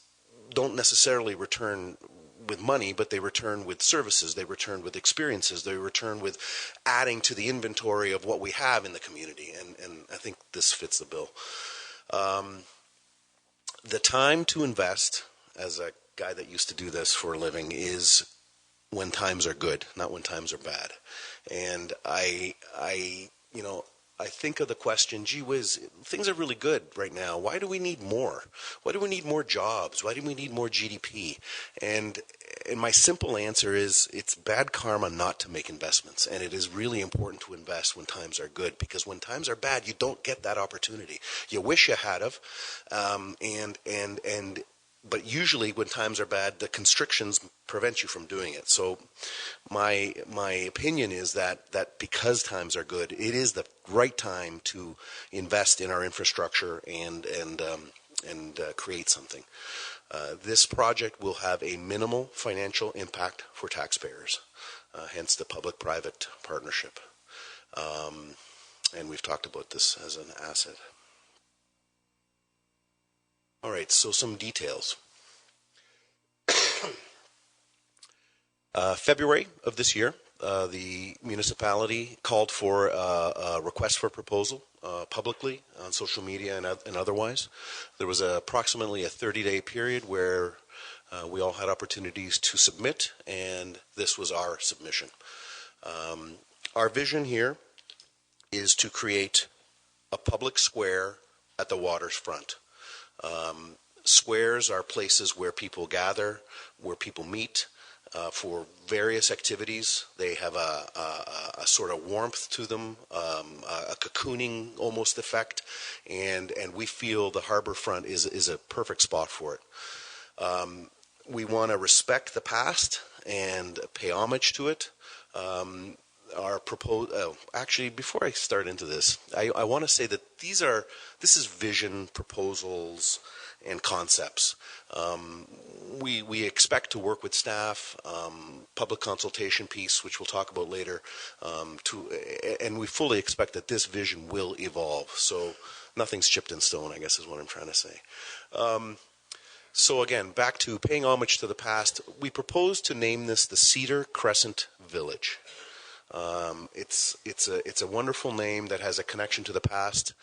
don't necessarily return with money, but they return with services, they return with experiences, they return with adding to the inventory of what we have in the community, and I think this fits the bill. The time to invest, as a guy that used to do this for a living, is when times are good, not when times are bad. And I think of the question, gee whiz, things are really good right now. Why do we need more? Why do we need more jobs? Why do we need more GDP? And my simple answer is it's bad karma not to make investments. And it is really important to invest when times are good, because when times are bad, you don't get that opportunity. You wish you had of, but usually when times are bad, the constrictions prevent you from doing it. So my opinion is that because times are good, it is the right time to invest in our infrastructure and create something. This project will have a minimal financial impact for taxpayers, hence the public-private partnership. And we've talked about this as an asset. All right, so some details. February of this year, the municipality called for a request for proposal publicly on social media and otherwise. There was approximately a 30-day period where we all had opportunities to submit, and this was our submission. Our vision here is to create a public square at the water's front. Squares are places where people gather, where people meet for various activities. They have a sort of warmth to them, a cocooning almost effect, and we feel the harbor front is a perfect spot for it. We want to respect the past and pay homage to it. Actually, before I start into this, I want to say that this is vision, proposals, and concepts. We expect to work with staff, public consultation piece, which we'll talk about later, and we fully expect that this vision will evolve. So nothing's chipped in stone, I guess is what I'm trying to say. So again, back to paying homage to the past, we propose to name this the Cedar Crescent Village. It's a wonderful name that has a connection to the past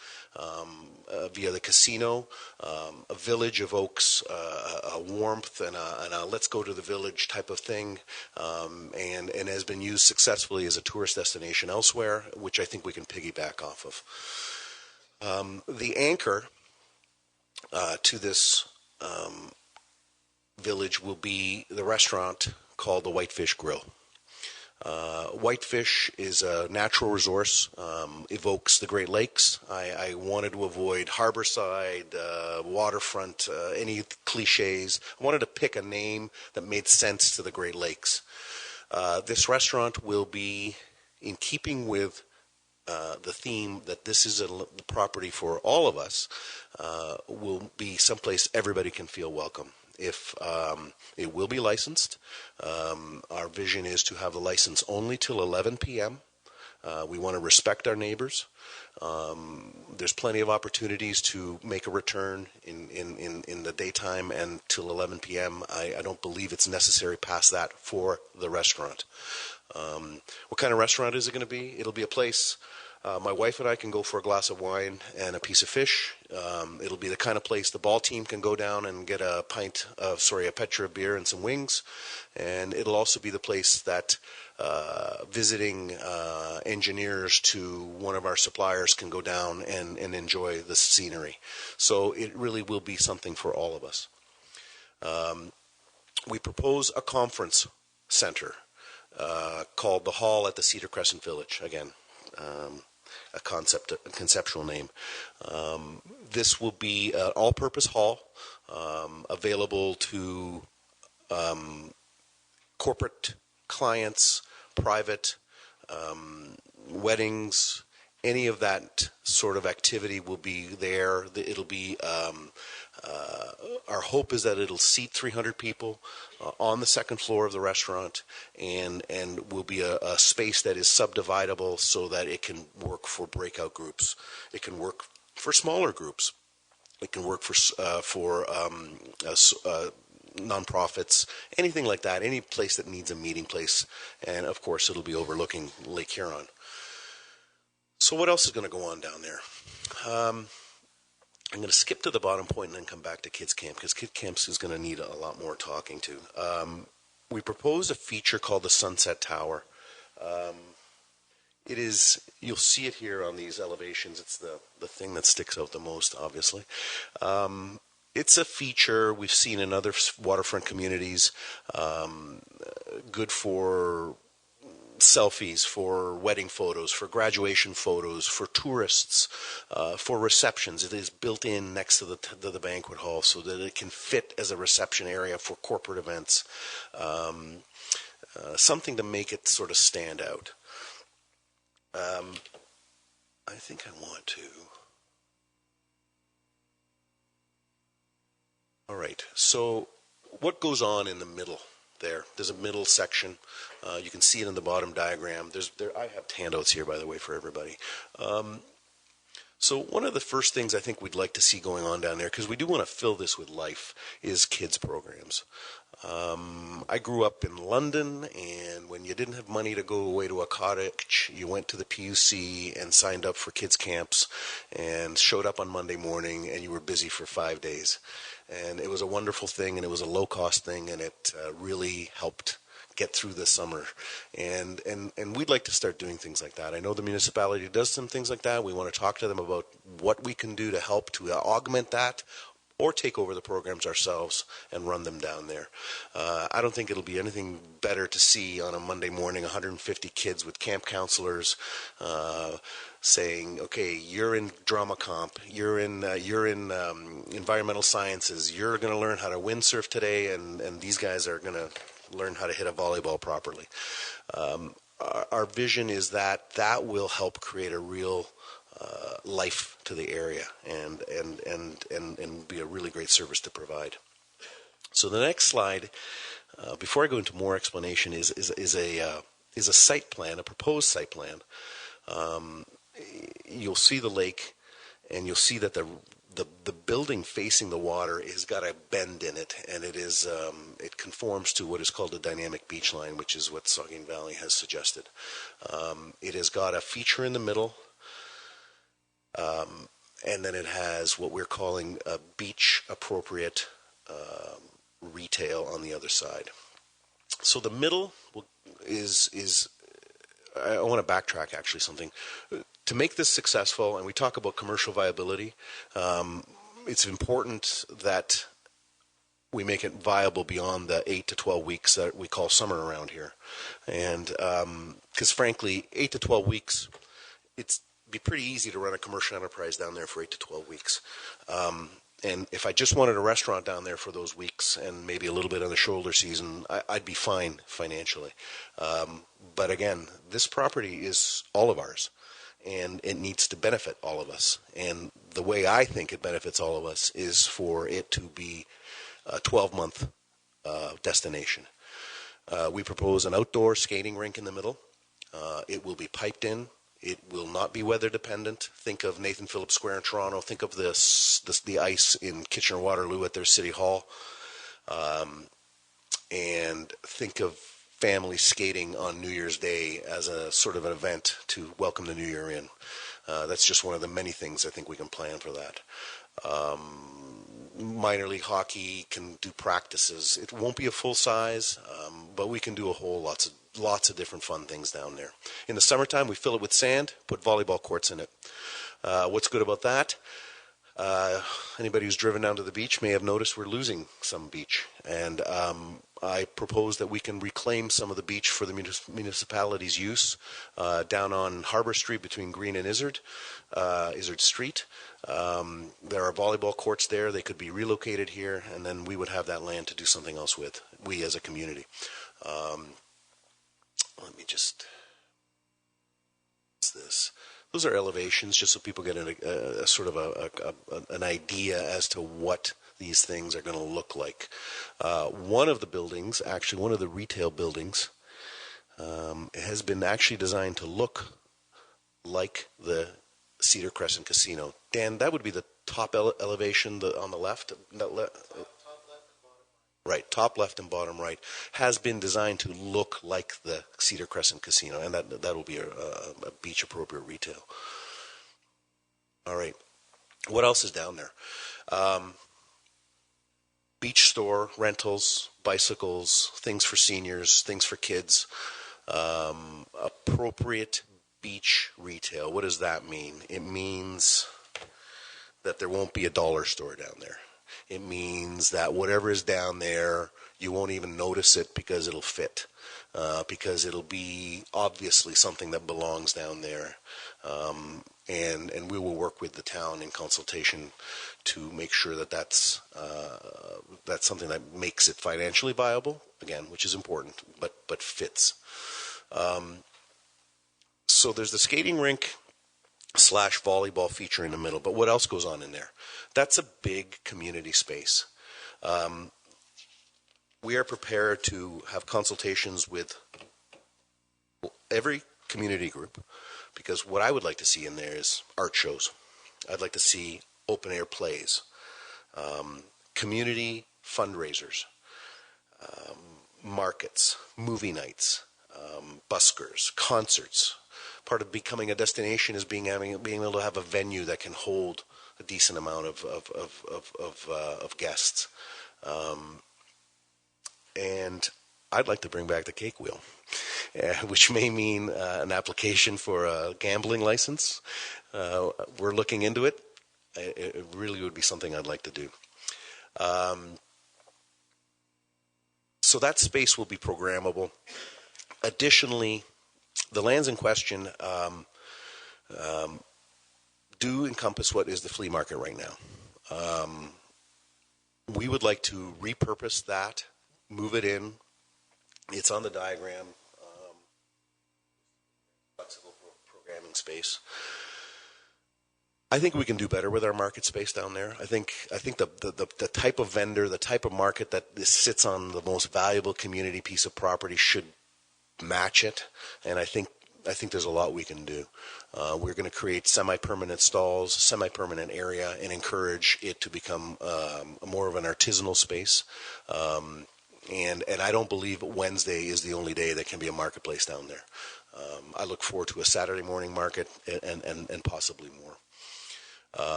via the casino. A village evokes a warmth and a let's go to the village type of thing, and has been used successfully as a tourist destination elsewhere, which I think we can piggyback off of. The anchor to this village will be the restaurant called the Whitefish Grill. Whitefish is a natural resource, evokes the Great Lakes. I wanted to avoid harborside, waterfront, any cliches. I wanted to pick a name that made sense to the Great Lakes. This restaurant will be in keeping with the theme that this is a property for all of us, will be someplace everybody can feel welcome. If it will be licensed, our vision is to have the license only till 11 p.m. We want to respect our neighbors. There's plenty of opportunities to make a return in the daytime and till 11 p.m. I don't believe it's necessary past that for the restaurant. What kind of restaurant is it going to be? It'll be a place my wife and I can go for a glass of wine and a piece of fish. It'll be the kind of place the ball team can go down and get a pitcher of beer and some wings. And it'll also be the place that visiting engineers to one of our suppliers can go down and enjoy the scenery. So it really will be something for all of us. We propose a conference center called the Hall at the Cedar Crescent Village. Again, a conceptual name. This will be an all-purpose hall available to corporate clients, private weddings, any of that sort of activity will be there. It'll be our hope is that it'll seat 300 people on the second floor of the restaurant, and will be a space that is subdividable so that it can work for breakout groups. It can work for smaller groups. It can work for nonprofits, anything like that, any place that needs a meeting place. And of course, it'll be overlooking Lake Huron. So what else is going to go on down there? I'm going to skip to the bottom point and then come back to Kids Camp, because Kids Camp is going to need a lot more talking to. We propose a feature called the Sunset Tower. It is, you'll see it here on these elevations. It's the thing that sticks out the most, obviously. It's a feature we've seen in other waterfront communities, good for selfies, for wedding photos, for graduation photos, for tourists, for receptions. It is built in next to the banquet hall so that it can fit as a reception area for corporate events. Something to make it sort of stand out. I think I want to. All right, so what goes on in the middle there? There's a middle section. You can see it in the bottom diagram. I have handouts here, by the way, for everybody. So one of the first things I think we'd like to see going on down there, because we do want to fill this with life, is kids programs. I grew up in London, and when you didn't have money to go away to a cottage, you went to the PUC and signed up for kids camps and showed up on Monday morning, and you were busy for 5 days. And it was a wonderful thing, and it was a low-cost thing, and it really helped get through the summer. And we'd like to start doing things like that. I know the municipality does some things like that. We want to talk to them about what we can do to help to augment that, or take over the programs ourselves and run them down there. I don't think it'll be anything better to see on a Monday morning 150 kids with camp counselors saying, okay, you're in drama comp, you're in environmental sciences, you're going to learn how to windsurf today, and these guys are going to learn how to hit a volleyball properly. Our vision is that will help create a real life to the area and be a really great service to provide. So the next slide, before I go into more explanation, is a site plan, a proposed site plan. You'll see the lake, and you'll see that the building facing the water has got a bend in it, and it conforms to what is called a dynamic beach line, which is what Saugeen Valley has suggested. It has got a feature in the middle. And then it has what we're calling a beach-appropriate retail on the other side. So the middle is I want to backtrack actually something. To make this successful, and we talk about commercial viability, it's important that we make it viable beyond the 8 to 12 weeks that we call summer around here. And because frankly, 8 to 12 weeks, it's be pretty easy to run a commercial enterprise down there for 8 to 12 weeks. And if I just wanted a restaurant down there for those weeks and maybe a little bit on the shoulder season, I'd be fine financially. But again, this property is all of ours, and it needs to benefit all of us. And the way I think it benefits all of us is for it to be a 12-month destination. We propose an outdoor skating rink in the middle. It will be piped in. It will not be weather dependent. Think of Nathan Phillips Square in Toronto. Think of the ice in Kitchener-Waterloo at their City Hall. And think of families skating on New Year's Day as a sort of an event to welcome the new year in. That's just one of the many things I think we can plan for that. Minor league hockey can do practices. It won't be a full size, but we can do lots of different fun things down there. In the summertime, we fill it with sand, put volleyball courts in it. What's good about that? Anybody who's driven down to the beach may have noticed we're losing some beach. And I propose that we can reclaim some of the beach for the municipality's use down on Harbor Street between Green and Izzard Street. There are volleyball courts there. They could be relocated here, and then we would have that land to do something else with, we as a community. Let me just... What's this? Those are elevations, just so people get a sort of an idea as to what these things are going to look like. One of the buildings, actually one of the retail buildings, has been actually designed to look like the Cedar Crescent Casino. Dan, that would be the top elevation on the left? Right, top left and bottom right, has been designed to look like the Cedar Crescent Casino, and that will be a beach-appropriate retail. All right, what else is down there? Beach store, rentals, bicycles, things for seniors, things for kids, appropriate beach retail. What does that mean? It means that there won't be a dollar store down there. It means that whatever is down there, you won't even notice it because it'll fit, because it'll be obviously something that belongs down there. And we will work with the town in consultation to make sure that that's something that makes it financially viable, again, which is important, but fits. So there's the skating rink / volleyball feature in the middle. But what else goes on in there? That's a big community space. We are prepared to have consultations with every community group, because what I would like to see in there is art shows. I'd like to see open air plays, community fundraisers, markets, movie nights, buskers, concerts. Part of becoming a destination is being able to have a venue that can hold a decent amount of guests. And I'd like to bring back the cake wheel, which may mean an application for a gambling license. We're looking into it. It really would be something I'd like to do. So that space will be programmable. Additionally, the lands in question do encompass what is the flea market right now. We would like to repurpose that, move it in. It's on the diagram. Flexible programming space. I think we can do better with our market space down there. I think the type of vendor, the type of market that this sits on the most valuable community piece of property should match it, and I think there's a lot we can do. We're going to create semi-permanent stalls, semi-permanent area, and encourage it to become more of an artisanal space. And I don't believe Wednesday is the only day that can be a marketplace down there. I look forward to a Saturday morning market and possibly more.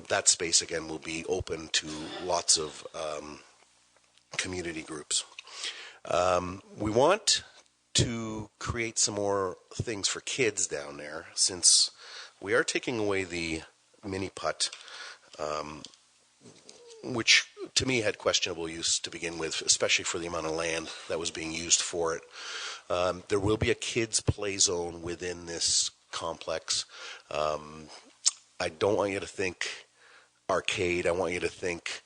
That space, again, will be open to lots of community groups. We want to create some more things for kids down there, since we are taking away the mini putt, which to me had questionable use to begin with, especially for the amount of land that was being used for it. There will be a kids' play zone within this complex. I don't want you to think arcade. I want you to think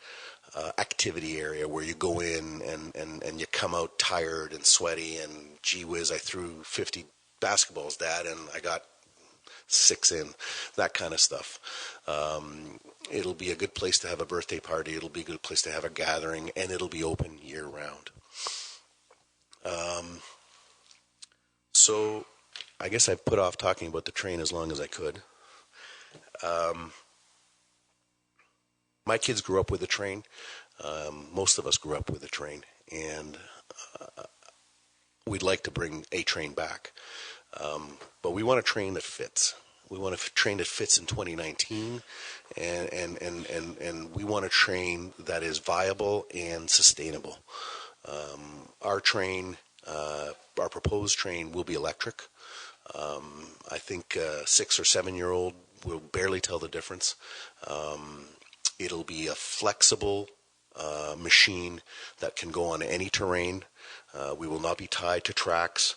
activity area where you go in and you come out tired and sweaty and gee whiz, I threw 50 basketballs, Dad, and I got 6 in, that kind of stuff. It'll be a good place to have a birthday party. It'll be a good place to have a gathering, and it'll be open year round. So I guess I put off talking about the train as long as I could. My kids grew up with a train. Most of us grew up with a train, and we'd like to bring a train back. But we want a train that fits. We want a train that fits in 2019, and we want a train that is viable and sustainable. Our train, our proposed train, will be electric. I think 6 or 7 year old will barely tell the difference. It'll be a flexible machine that can go on any terrain. We will not be tied to tracks.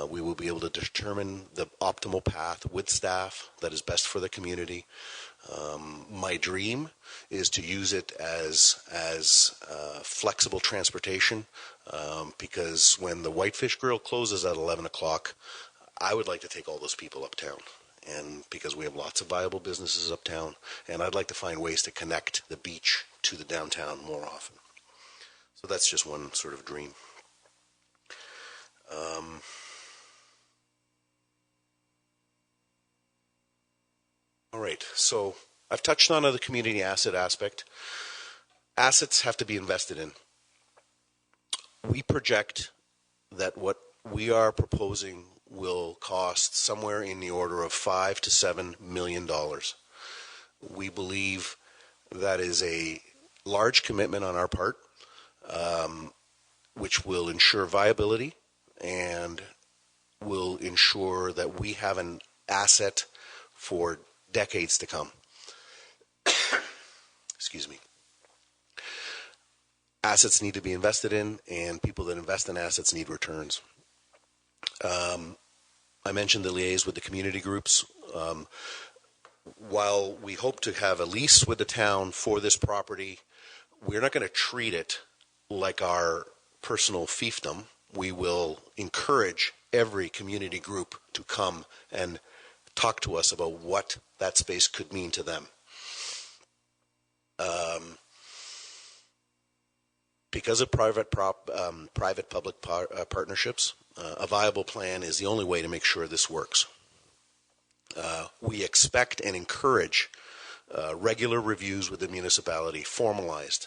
We will be able to determine the optimal path with staff that is best for the community. My dream is to use it as flexible transportation, because when the Whitefish Grill closes at 11 o'clock, I would like to take all those people uptown. And because we have lots of viable businesses uptown, and I'd like to find ways to connect the beach to the downtown more often. So that's just one sort of dream. All right, so I've touched on the community asset aspect. Assets have to be invested in. We project that what we are proposing will cost somewhere in the order of $5 to $7 million. We believe that is a large commitment on our part, which will ensure viability and will ensure that we have an asset for decades to come. Excuse me. Assets need to be invested in, and people that invest in assets need returns. I mentioned the liaise with the community groups. While we hope to have a lease with the town for this property, we're not going to treat it like our personal fiefdom. We will encourage every community group to come and talk to us about what that space could mean to them. Because of private-public partnerships, a viable plan is the only way to make sure this works. We expect and encourage regular reviews with the municipality, formalized.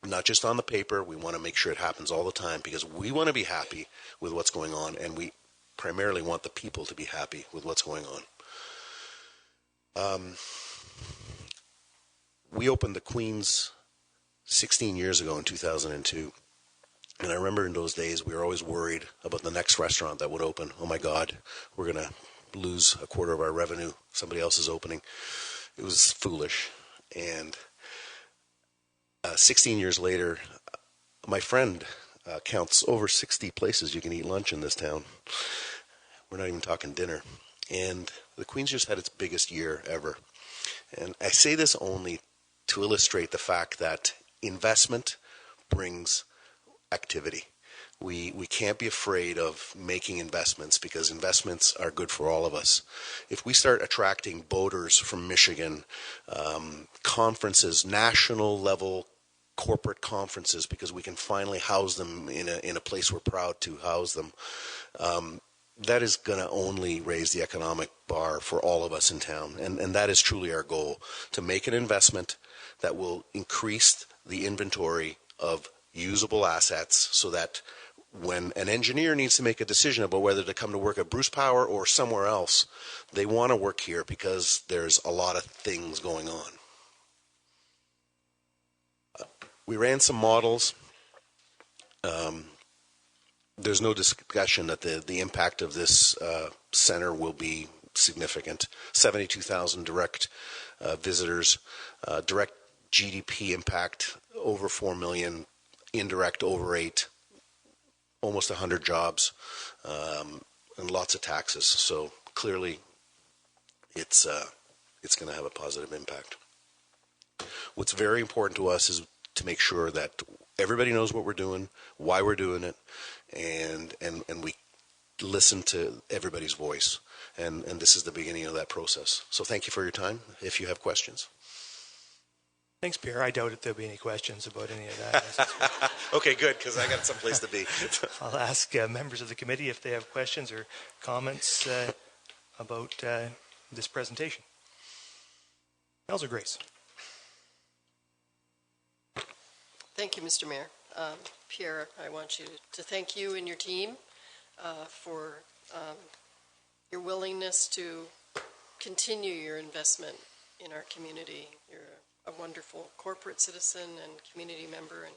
Not just on the paper. We want to make sure it happens all the time, because we want to be happy with what's going on, and we primarily want the people to be happy with what's going on. We opened the Queens 16 years ago in 2002. And I remember in those days, we were always worried about the next restaurant that would open. Oh my God, we're going to lose a quarter of our revenue. Somebody else is opening. It was foolish. And 16 years later, my friend counts over 60 places you can eat lunch in this town. We're not even talking dinner. And the Queen's just had its biggest year ever. And I say this only to illustrate the fact that investment brings activity. We can't be afraid of making investments because investments are good for all of us. If we start attracting boaters from Michigan, conferences, national level corporate conferences, because we can finally house them in a place we're proud to house them, that is going to only raise the economic bar for all of us in town. And that is truly our goal, to make an investment that will increase the inventory of usable assets so that when an engineer needs to make a decision about whether to come to work at Bruce Power or somewhere else, they want to work here because there's a lot of things going on. We ran some models. There's no discussion that the impact of this center will be significant. 72,000 direct visitors, direct GDP impact over 4 million, indirect over 8, almost 100 jobs, and lots of taxes. So clearly, it's going to have a positive impact. What's very important to us is to make sure that everybody knows what we're doing, why we're doing it, and we listen to everybody's voice. And this is the beginning of that process. So thank you for your time. If you have questions. Thanks, Pierre. I doubt if there'll be any questions about any of that. Okay, good, because I got someplace to be. I'll ask members of the committee if they have questions or comments about this presentation. Councillor Grace. Thank you, Mr. Mayor. Pierre, I want you to thank you and your team for your willingness to continue your investment in our community. You're a wonderful corporate citizen and community member, and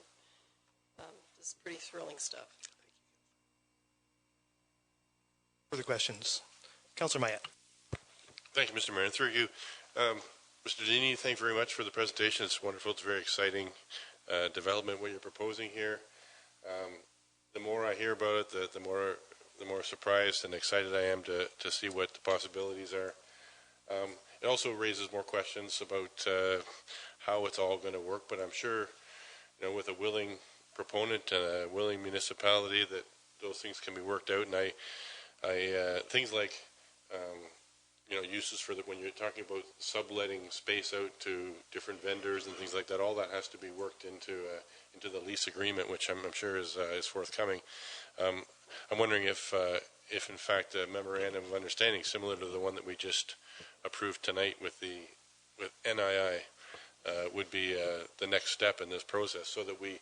this is pretty thrilling stuff. Further questions? Councillor Mayette. Thank you, Mr. Mayor. And through you, Mr. Dini, thank you very much for the presentation. It's wonderful. It's very exciting development what you're proposing here. The more I hear about it, the more surprised and excited I am to see what the possibilities are. It also raises more questions about how it's all going to work, but I'm sure, with a willing proponent and a willing municipality, that those things can be worked out. And I things like uses for when you're talking about subletting space out to different vendors and things like that, all that has to be worked into the lease agreement, which I'm sure is forthcoming. I'm wondering if in fact a memorandum of understanding similar to the one that we just approved tonight with NII would be the next step in this process, so that we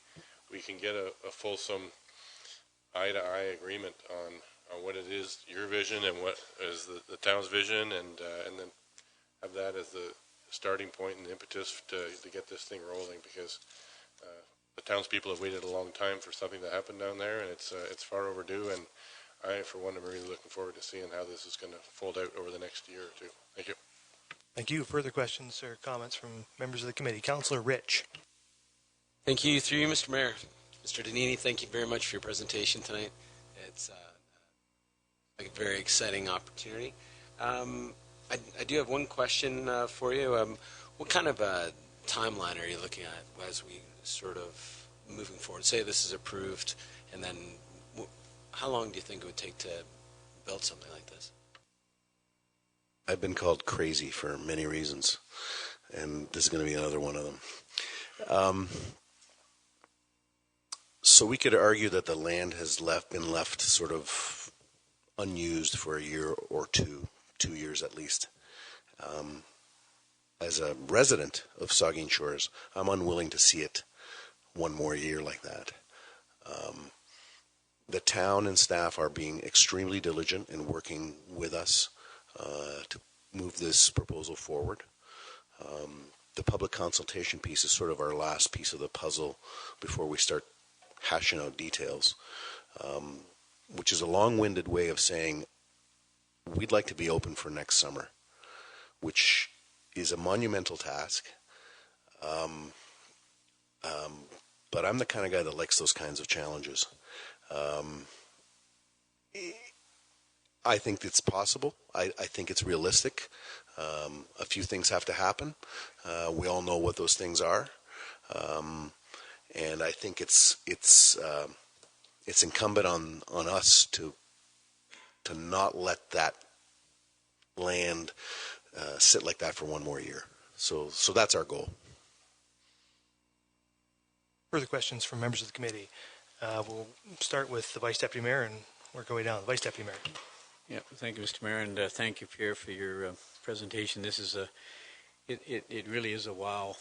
can get a fulsome eye-to-eye agreement on what it is, your vision, and what is the town's vision, and then have that as the starting point and impetus to get this thing rolling, because the townspeople have waited a long time for something to happen down there, and it's far overdue, and I, for one, am really looking forward to seeing how this is going to fold out over the next year or two. Thank you. Thank you. Further questions or comments from members of the committee? Councillor Rich. Thank you. Through you, Mr. Mayor. Mr. Danini, thank you very much for your presentation tonight. It's a very exciting opportunity. I do have one question for you. What kind of a timeline are you looking at as we sort of moving forward? Say this is approved, and then how long do you think it would take to build something like this? I've been called crazy for many reasons, and this is going to be another one of them. So we could argue that the land has been left sort of unused for a year or 2 years at least. As a resident of Saugeen Shores, I'm unwilling to see it one more year like that. The town and staff are being extremely diligent in working with us to move this proposal forward. The public consultation piece is sort of our last piece of the puzzle before we start hashing out details, which is a long-winded way of saying we'd like to be open for next summer, which is a monumental task. But I'm the kind of guy that likes those kinds of challenges. I think it's possible. I think it's realistic. A few things have to happen. We all know what those things are, and I think it's incumbent on us to not let that land sit like that for one more year. So that's our goal. Further questions from members of the committee? We'll start with the Vice Deputy Mayor and work our way down. The Vice Deputy Mayor. Yeah, thank you, Mr. Mayor, and thank you, Pierre, for your presentation. This is it really is a wow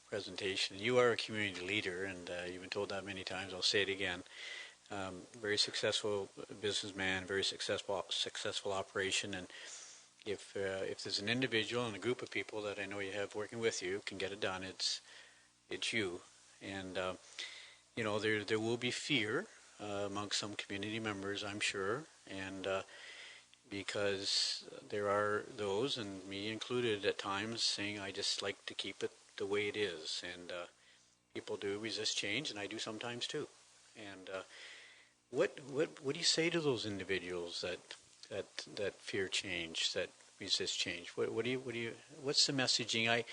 presentation. You are a community leader, and you've been told that many times. I'll say it again. Very successful businessman, very successful operation, and if there's an individual and a group of people that I know you have working with you can get it done, it's you. And there will be fear among some community members, I'm sure, and because there are those, and me included at times, saying I just like to keep it the way it is, and people do resist change, and I do sometimes too. And what do you say to those individuals that fear change, that resist change? What's the messaging? I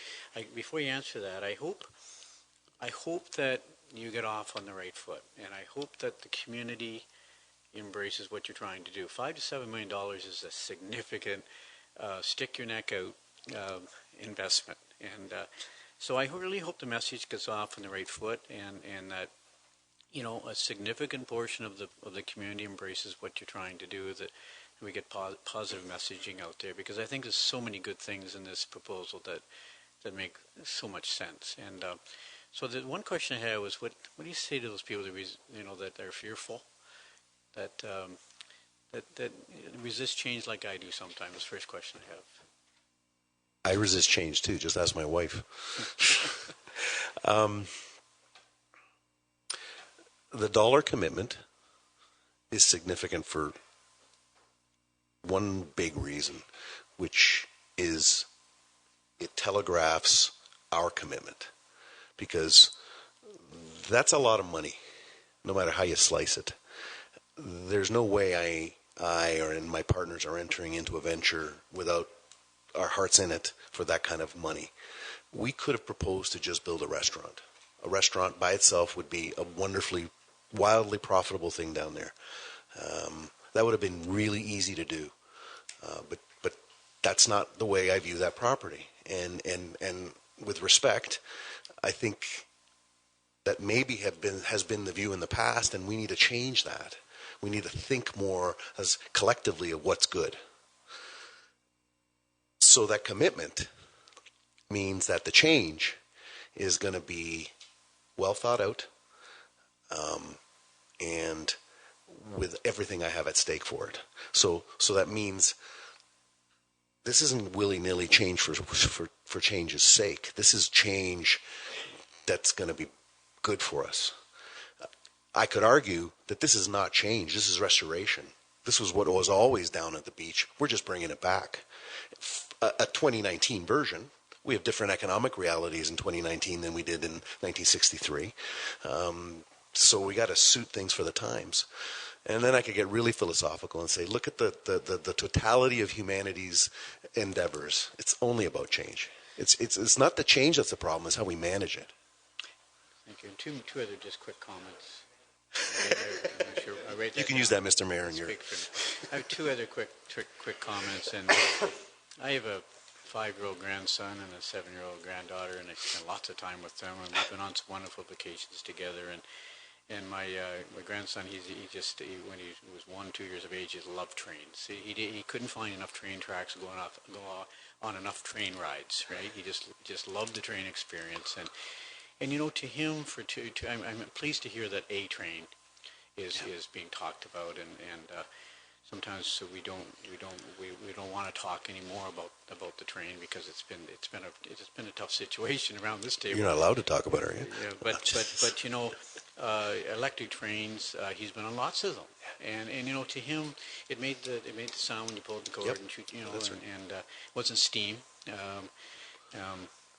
before you answer that, I hope that you get off on the right foot, and I hope that the community embraces what you're trying to do. $5 to $7 million is a significant stick your neck out investment, and so I really hope the message gets off on the right foot, and that a significant portion of the community embraces what you're trying to do, that we get positive messaging out there, because I think there's so many good things in this proposal that make so much sense. And so the one question I had was, what do you say to those people that are fearful, that resist change like I do sometimes? That's the first question I have. I resist change too. Just ask my wife. The dollar commitment is significant for one big reason, which is it telegraphs our commitment, because that's a lot of money, no matter how you slice it. There's no way I or my partners are entering into a venture without our hearts in it for that kind of money. We could have proposed to just build a restaurant. A restaurant by itself would be a wildly profitable thing down there. That would have been really easy to do, but that's not the way I view that property. And with respect, I think that maybe has been the view in the past, and we need to change that. We need to think more as collectively of what's good. So that commitment means that the change is going to be well thought out, and with everything I have at stake for it. So that means this isn't willy-nilly change for change's sake. This is change that's going to be good for us. I could argue that this is not change. This is restoration. This was what was always down at the beach. We're just bringing it back. A 2019 version. We have different economic realities in 2019 than we did in 1963. So we got to suit things for the times. And then I could get really philosophical and say, look at the totality of humanity's endeavors. It's only about change. It's not the change that's the problem. It's how we manage it. Thank you. And two other just quick comments. You can use that, Mr. Mayor, in your... I have two other quick comments. And I have a 5-year-old grandson and a 7-year-old granddaughter, and I spend lots of time with them, and we've been on some wonderful vacations together. And my grandson, when he was 1-2 years of age, he loved trains. He couldn't find enough train tracks to go on enough train rides. Right? He just loved the train experience. And to him, I'm pleased to hear that A train is being talked about, and sometimes we don't want to talk anymore about the train, because it's been a tough situation around this table. You're not allowed to talk about it, are you? Yeah, but electric trains. He's been on lots of them, and to him, it made the sound when you pulled the cord Yep. and shoot, That's right. and it wasn't steam.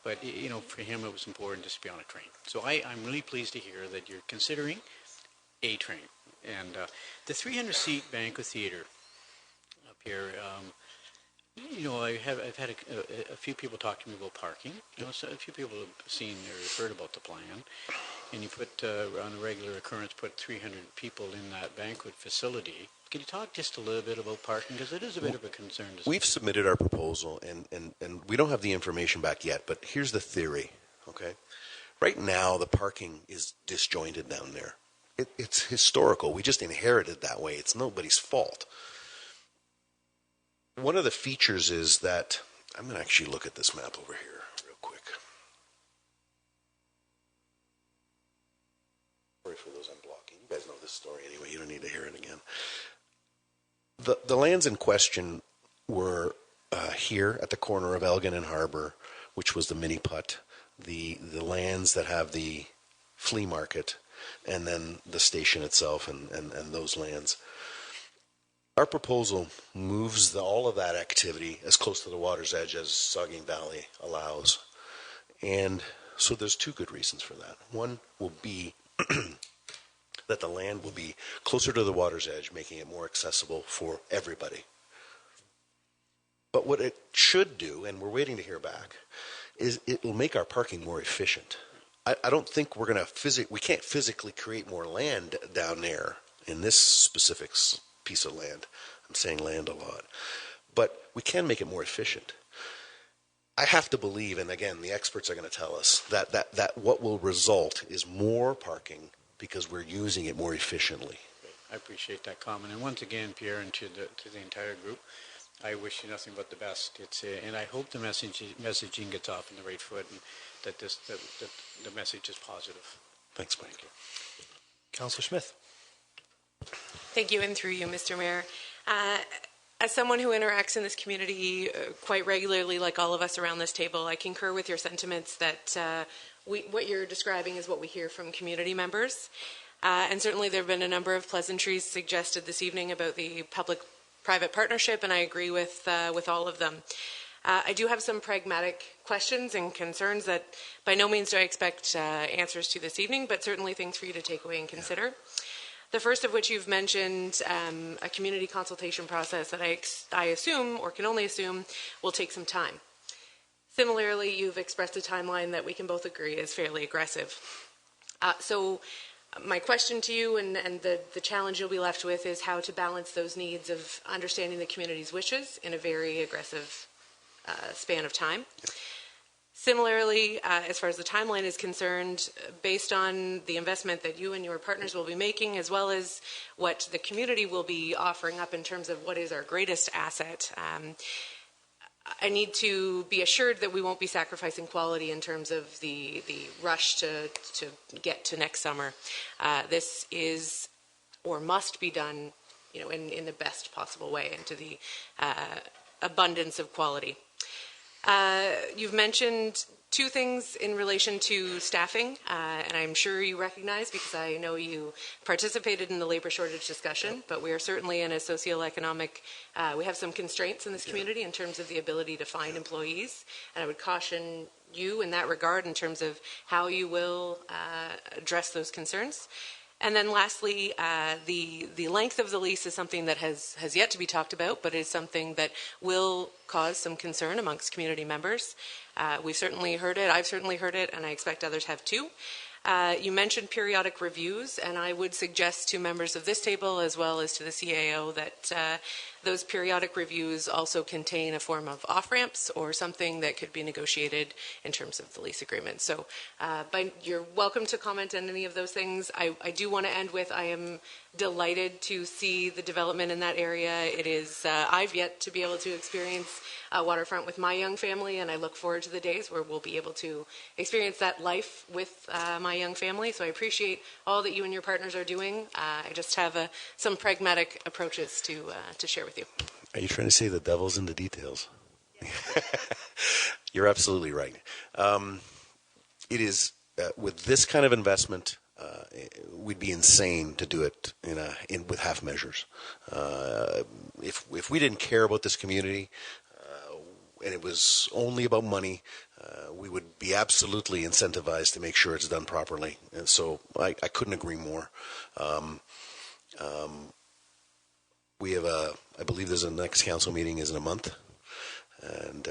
But for him, it was important just to be on a train. So I'm really pleased to hear that you're considering a train, and the 300-seat banquet theater up here. I've had a few people talk to me about parking. So a few people have seen or heard about the plan, and you put on a regular occurrence, put 300 people in that banquet facility. Can you talk just a little bit about parking, because it is a bit of a concern to We've submitted our proposal, and we don't have the information back yet, but here's the theory, okay? Right now, the parking is disjointed down there. It's historical. We just inherited that way. It's nobody's fault. One of the features is that, I'm going to actually look at this map over here real quick. Sorry for those I'm blocking. You guys know this story anyway. You don't need to hear it again. The lands in question were here at the corner of Elgin and Harbor, which was the mini putt, the lands that have the flea market, and then the station itself and those lands. Our proposal moves all of that activity as close to the water's edge as Saugeen Valley allows. And so there's two good reasons for that. One will be that the land will be closer to the water's edge, making it more accessible for everybody. But what it should do, and we're waiting to hear back, is it will make our parking more efficient. I don't think we're going to we can't physically create more land down there in this specific piece of land. I'm saying land a lot. But we can make it more efficient. I have to believe, and again, the experts are going to tell us, that what will result is more parking because we're using it more efficiently. I appreciate that comment. And once again, Pierre, and to the entire group, I wish you nothing but the best. And I hope the messaging gets off in the right foot, and that the message is positive. Thanks, Mike. Thank you. Councillor Smith. Thank you, and through you, Mr. Mayor. As someone who interacts in this community quite regularly, like all of us around this table, I concur with your sentiments that what you're describing is what we hear from community members. And certainly there have been a number of pleasantries suggested this evening about the public-private partnership, and I agree with all of them. I do have some pragmatic questions and concerns that by no means do I expect answers to this evening, but certainly things for you to take away and consider. The first of which you've mentioned, a community consultation process that I assume, or can only assume, will take some time. Similarly, you've expressed a timeline that we can both agree is fairly aggressive. So my question to you and the challenge you'll be left with is how to balance those needs of understanding the community's wishes in a very aggressive span of time. Similarly, as far as the timeline is concerned, based on the investment that you and your partners will be making, as well as what the community will be offering up in terms of what is our greatest asset, I need to be assured that we won't be sacrificing quality in terms of the rush to get to next summer. This is or must be done, in the best possible way and to the abundance of quality. You've mentioned two things in relation to staffing, and I'm sure you recognize, because I know you participated in the labor shortage discussion, but we are certainly in a socioeconomic, we have some constraints in this community in terms of the ability to find employees, and I would caution you in that regard in terms of how you will address those concerns. And then lastly, the length of the lease is something that has yet to be talked about, but is something that will cause some concern amongst community members. We've certainly heard it, I've certainly heard it, and I expect others have too. You mentioned periodic reviews, and I would suggest to members of this table as well as to the CAO that those periodic reviews also contain a form of off-ramps or something that could be negotiated in terms of the lease agreement. So you're welcome to comment on any of those things. I do want to end with, I am delighted to see the development in that area. It is, I've yet to be able to experience waterfront with my young family, and I look forward to the days where we'll be able to experience that life with my young family. So I appreciate all that you and your partners are doing. I just have some pragmatic approaches to share with you. Are you trying to say the devil's in the details? You're absolutely right. It is, with this kind of investment, we'd be insane to do it with half measures. If we didn't care about this community, and it was only about money, we would be absolutely incentivized to make sure it's done properly. And so I couldn't agree more. We have I believe there's a next council meeting is in a month. And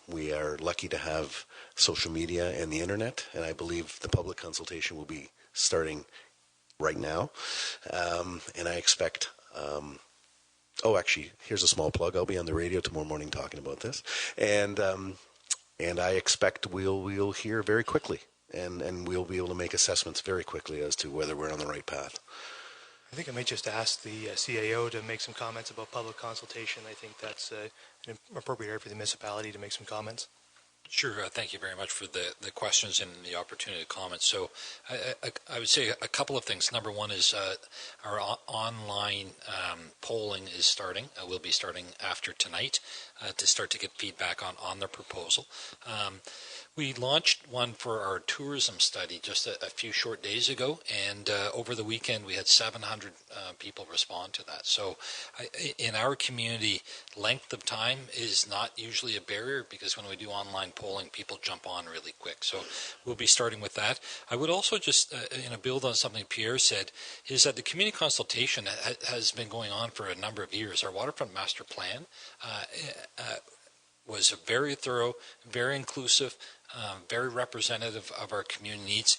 we are lucky to have social media and the internet. And I believe the public consultation will be starting right now. And I expect... actually, here's a small plug. I'll be on the radio tomorrow morning talking about this, and I expect we'll hear very quickly, and we'll be able to make assessments very quickly as to whether we're on the right path. I think I might just ask the CAO to make some comments about public consultation. I think that's an appropriate area for the municipality to make some comments. Sure. Thank you very much for the questions and the opportunity to comment. So I would say a couple of things. Number one is our online polling is starting. We'll be starting after tonight to start to get feedback on the proposal. We launched one for our tourism study just a few short days ago, and over the weekend we had 700 people respond to that. So in our community, length of time is not usually a barrier, because when we do online polling, people jump on really quick. So we'll be starting with that. I would also just build on something Pierre said, is that the community consultation has been going on for a number of years. Our waterfront master plan was very thorough, very inclusive, very representative of our community needs.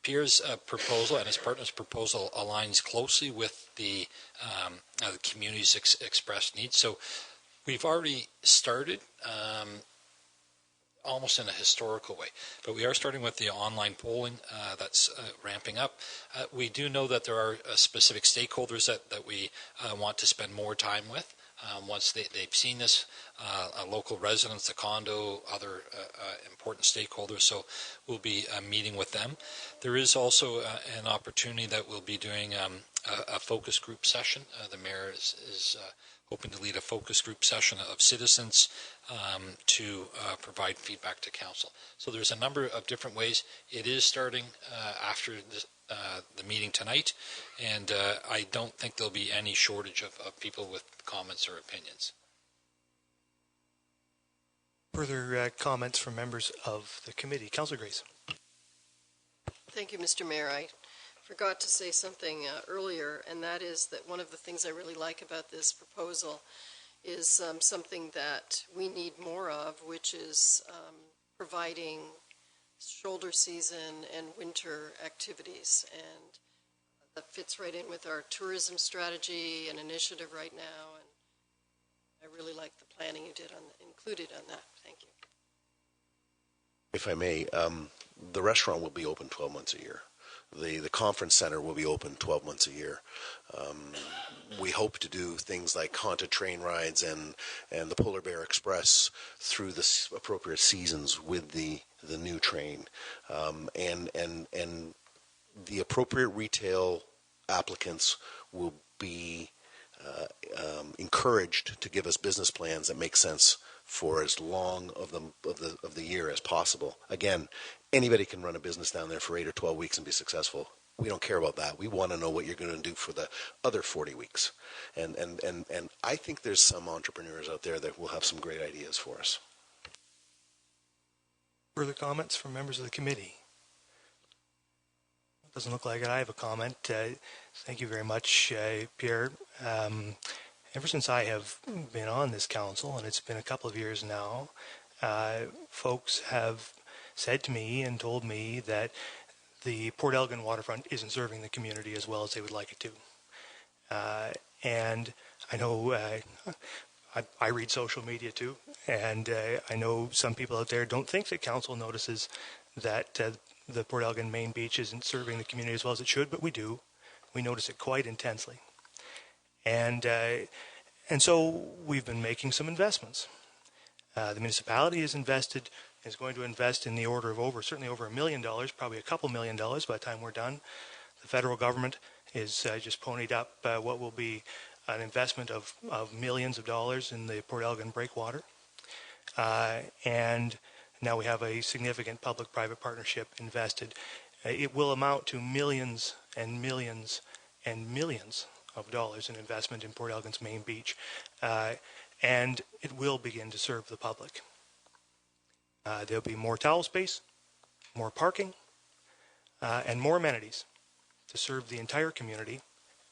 Pierre's proposal and his partner's proposal aligns closely with the community's expressed needs. So we've already started almost in a historical way, but we are starting with the online polling that's ramping up. We do know that there are specific stakeholders that we want to spend more time with. Once they've seen this, local residents, the condo, other important stakeholders, so we'll be meeting with them. There is also an opportunity that we'll be doing a focus group session. The mayor is hoping to lead a focus group session of citizens to provide feedback to council. So there's a number of different ways. It is starting after the meeting tonight, and I don't think there'll be any shortage of people with comments or opinions. Further comments from members of the committee. Councillor Grace. Thank you, Mr. Mayor. I forgot to say something earlier, and that is that one of the things I really like about this proposal is something that we need more of, which is providing shoulder season and winter activities, and that fits right in with our tourism strategy and initiative right now, and I really like the planning you did included on that. Thank you. If I may, the restaurant will be open 12 months a year. The conference center will be open 12 months a year. We hope to do things like haunted train rides and the Polar Bear Express through the appropriate seasons with the new train, and the appropriate retail applicants will be encouraged to give us business plans that make sense for as long of the year as possible. Again, anybody can run a business down there for 8 or 12 weeks and be successful. We don't care about that. We want to know what you're going to do for the other 40 weeks. And I think there's some entrepreneurs out there that will have some great ideas for us. Further comments from members of the committee? Doesn't look like it. I have a comment. Thank you very much, Pierre. Ever since I have been on this council, and it's been a couple of years now, folks have said to me and told me that the Port Elgin waterfront isn't serving the community as well as they would like it to. And I know I read social media too, and I know some people out there don't think that council notices that the Port Elgin main beach isn't serving the community as well as it should, but we do. We notice it quite intensely. And so we've been making some investments. The municipality is going to invest in the order of certainly over $1 million, probably a couple $1 million by the time we're done. The federal government is just ponied up what will be an investment of millions of dollars in the Port Elgin breakwater. And now we have a significant public-private partnership invested. it will amount to millions and millions and millions of dollars in investment in Port Elgin's main beach, and it will begin to serve the public. There'll be more towel space, more parking, and more amenities to serve the entire community,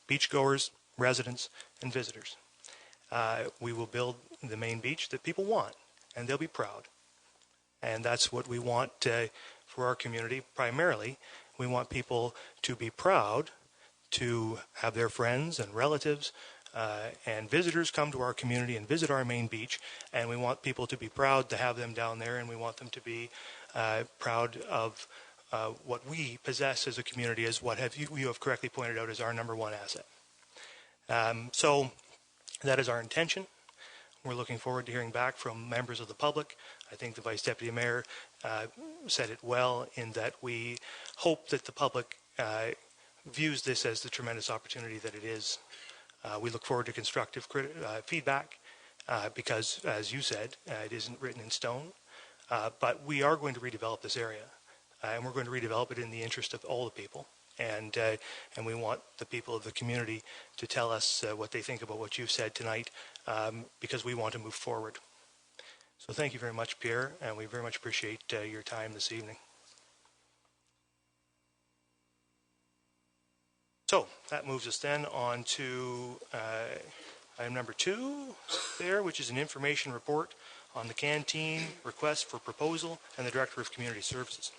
beachgoers, residents, and visitors. We will build the main beach that people want, and they'll be proud. And that's what we want for our community. Primarily, we want people to be proud to have their friends and relatives and visitors come to our community and visit our main beach. And we want people to be proud to have them down there, and we want them to be proud of what we possess as a community, as what you have correctly pointed out is our number one asset. So that is our intention. We're looking forward to hearing back from members of the public. I think the Vice Deputy Mayor said it well in that we hope that the public views this as the tremendous opportunity that it is. We look forward to constructive feedback because, as you said, it isn't written in stone. But we are going to redevelop this area, and we're going to redevelop it in the interest of all the people. And we want the people of the community to tell us what they think about what you've said tonight, because we want to move forward. So thank you very much, Pierre, and we very much appreciate your time this evening. So that moves us then on to item number 2 there, which is an information report on the canteen request for proposal and the Director of Community Services.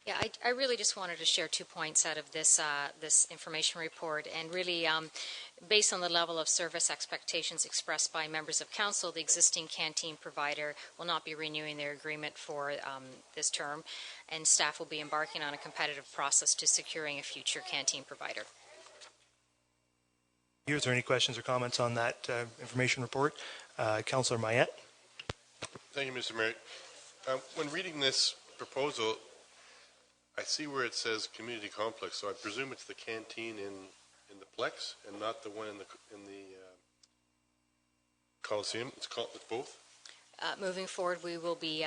Yeah, I really just wanted to share 2 points out of this this information report, and really based on the level of service expectations expressed by members of council, the existing canteen provider will not be renewing their agreement for this term, and staff will be embarking on a competitive process to securing a future canteen provider. Is there any questions or comments on that information report? Councillor Mayette. Thank you, Mr. Mayor. When reading this proposal, I see where it says community complex, so I presume it's the canteen in the Plex and not the one in the Coliseum. It's both? Moving forward, we will be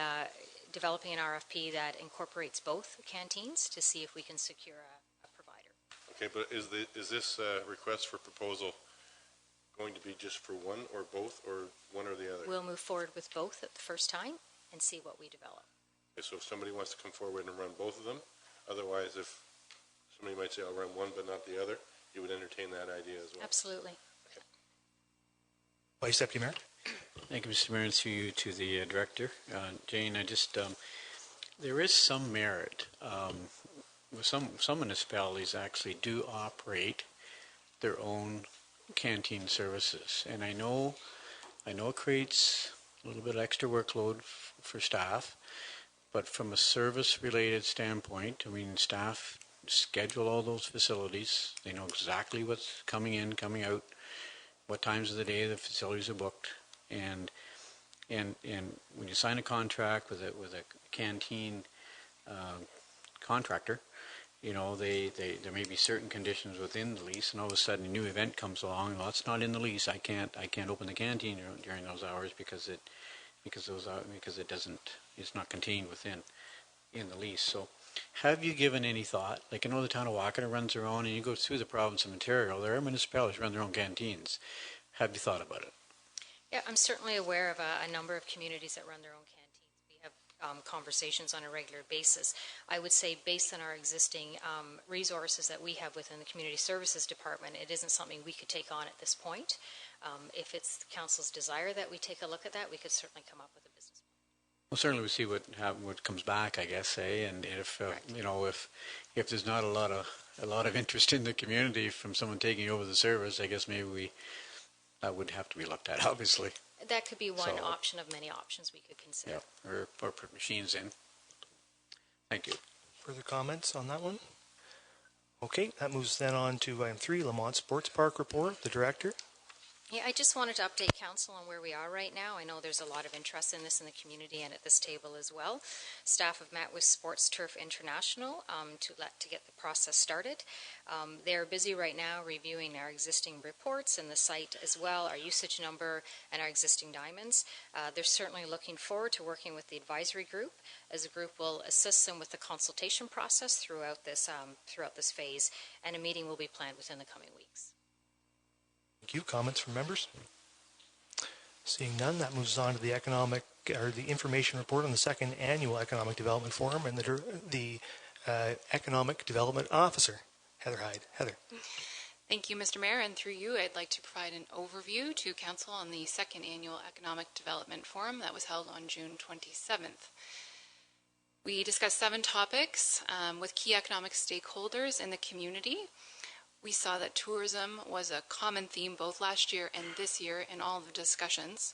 developing an RFP that incorporates both canteens to see if we can secure a provider. Okay, but is this request for proposal going to be just for one or both, or one or the other? We'll move forward with both at the first time and see what we develop. Okay, so if somebody wants to come forward and run both of them, otherwise if somebody might say I'll run one but not the other, you would entertain that idea as well? Absolutely. Okay. Vice Deputy Mayor. Thank you, Mr. Mayor, and through you to the Director. Jane, I just, there is some merit. Some municipalities actually do operate their own canteen services, and I know it creates a little bit of extra workload for staff, but from a service-related standpoint, I mean, staff schedule all those facilities. They know exactly what's coming in, coming out, what times of the day the facilities are booked, and when you sign a contract with a canteen contractor, you know, there may be certain conditions within the lease, and all of a sudden a new event comes along. Well, it's not in the lease. I can't open the canteen during those hours because it doesn't. It's not contained in the lease. So, have you given any thought? Like, I know the town of Waikato runs their own, and you go through the province of Ontario, there are municipalities that run their own canteens. Have you thought about it? Yeah, I'm certainly aware of a number of communities that run their own canteens. We have conversations on a regular basis. I would say, based on our existing resources that we have within the Community Services Department, it isn't something we could take on at this point. If it's the council's desire that we take a look at that, we could certainly come up with a business plan. Well, certainly we'll see what comes back, I guess, and if you know, if there's not a lot of interest in the community from someone taking over the service, I guess maybe that would have to be looked at, obviously. That could be one option of many options we could consider. Yeah, or put machines in. Thank you. Further comments on that one? Okay, that moves then on to item 3, Lamont Sports Park report, the Director. Yeah, I just wanted to update council on where we are right now. I know there's a lot of interest in this in the community and at this table as well. Staff have met with Sports Turf International to get the process started. They're busy right now reviewing our existing reports and the site as well, our usage number and our existing diamonds. They're certainly looking forward to working with the advisory group, as the group will assist them with the consultation process throughout this phase, and a meeting will be planned within the coming weeks. Thank you. Comments from members? Seeing none, that moves on to the information report on the second annual Economic Development Forum and the Economic Development Officer, Heather Hyde. Heather. Thank you, Mr. Mayor, and through you, I'd like to provide an overview to Council on the second annual Economic Development Forum that was held on June 27th. We discussed 7 topics with key economic stakeholders in the community. We saw that tourism was a common theme both last year and this year in all the discussions.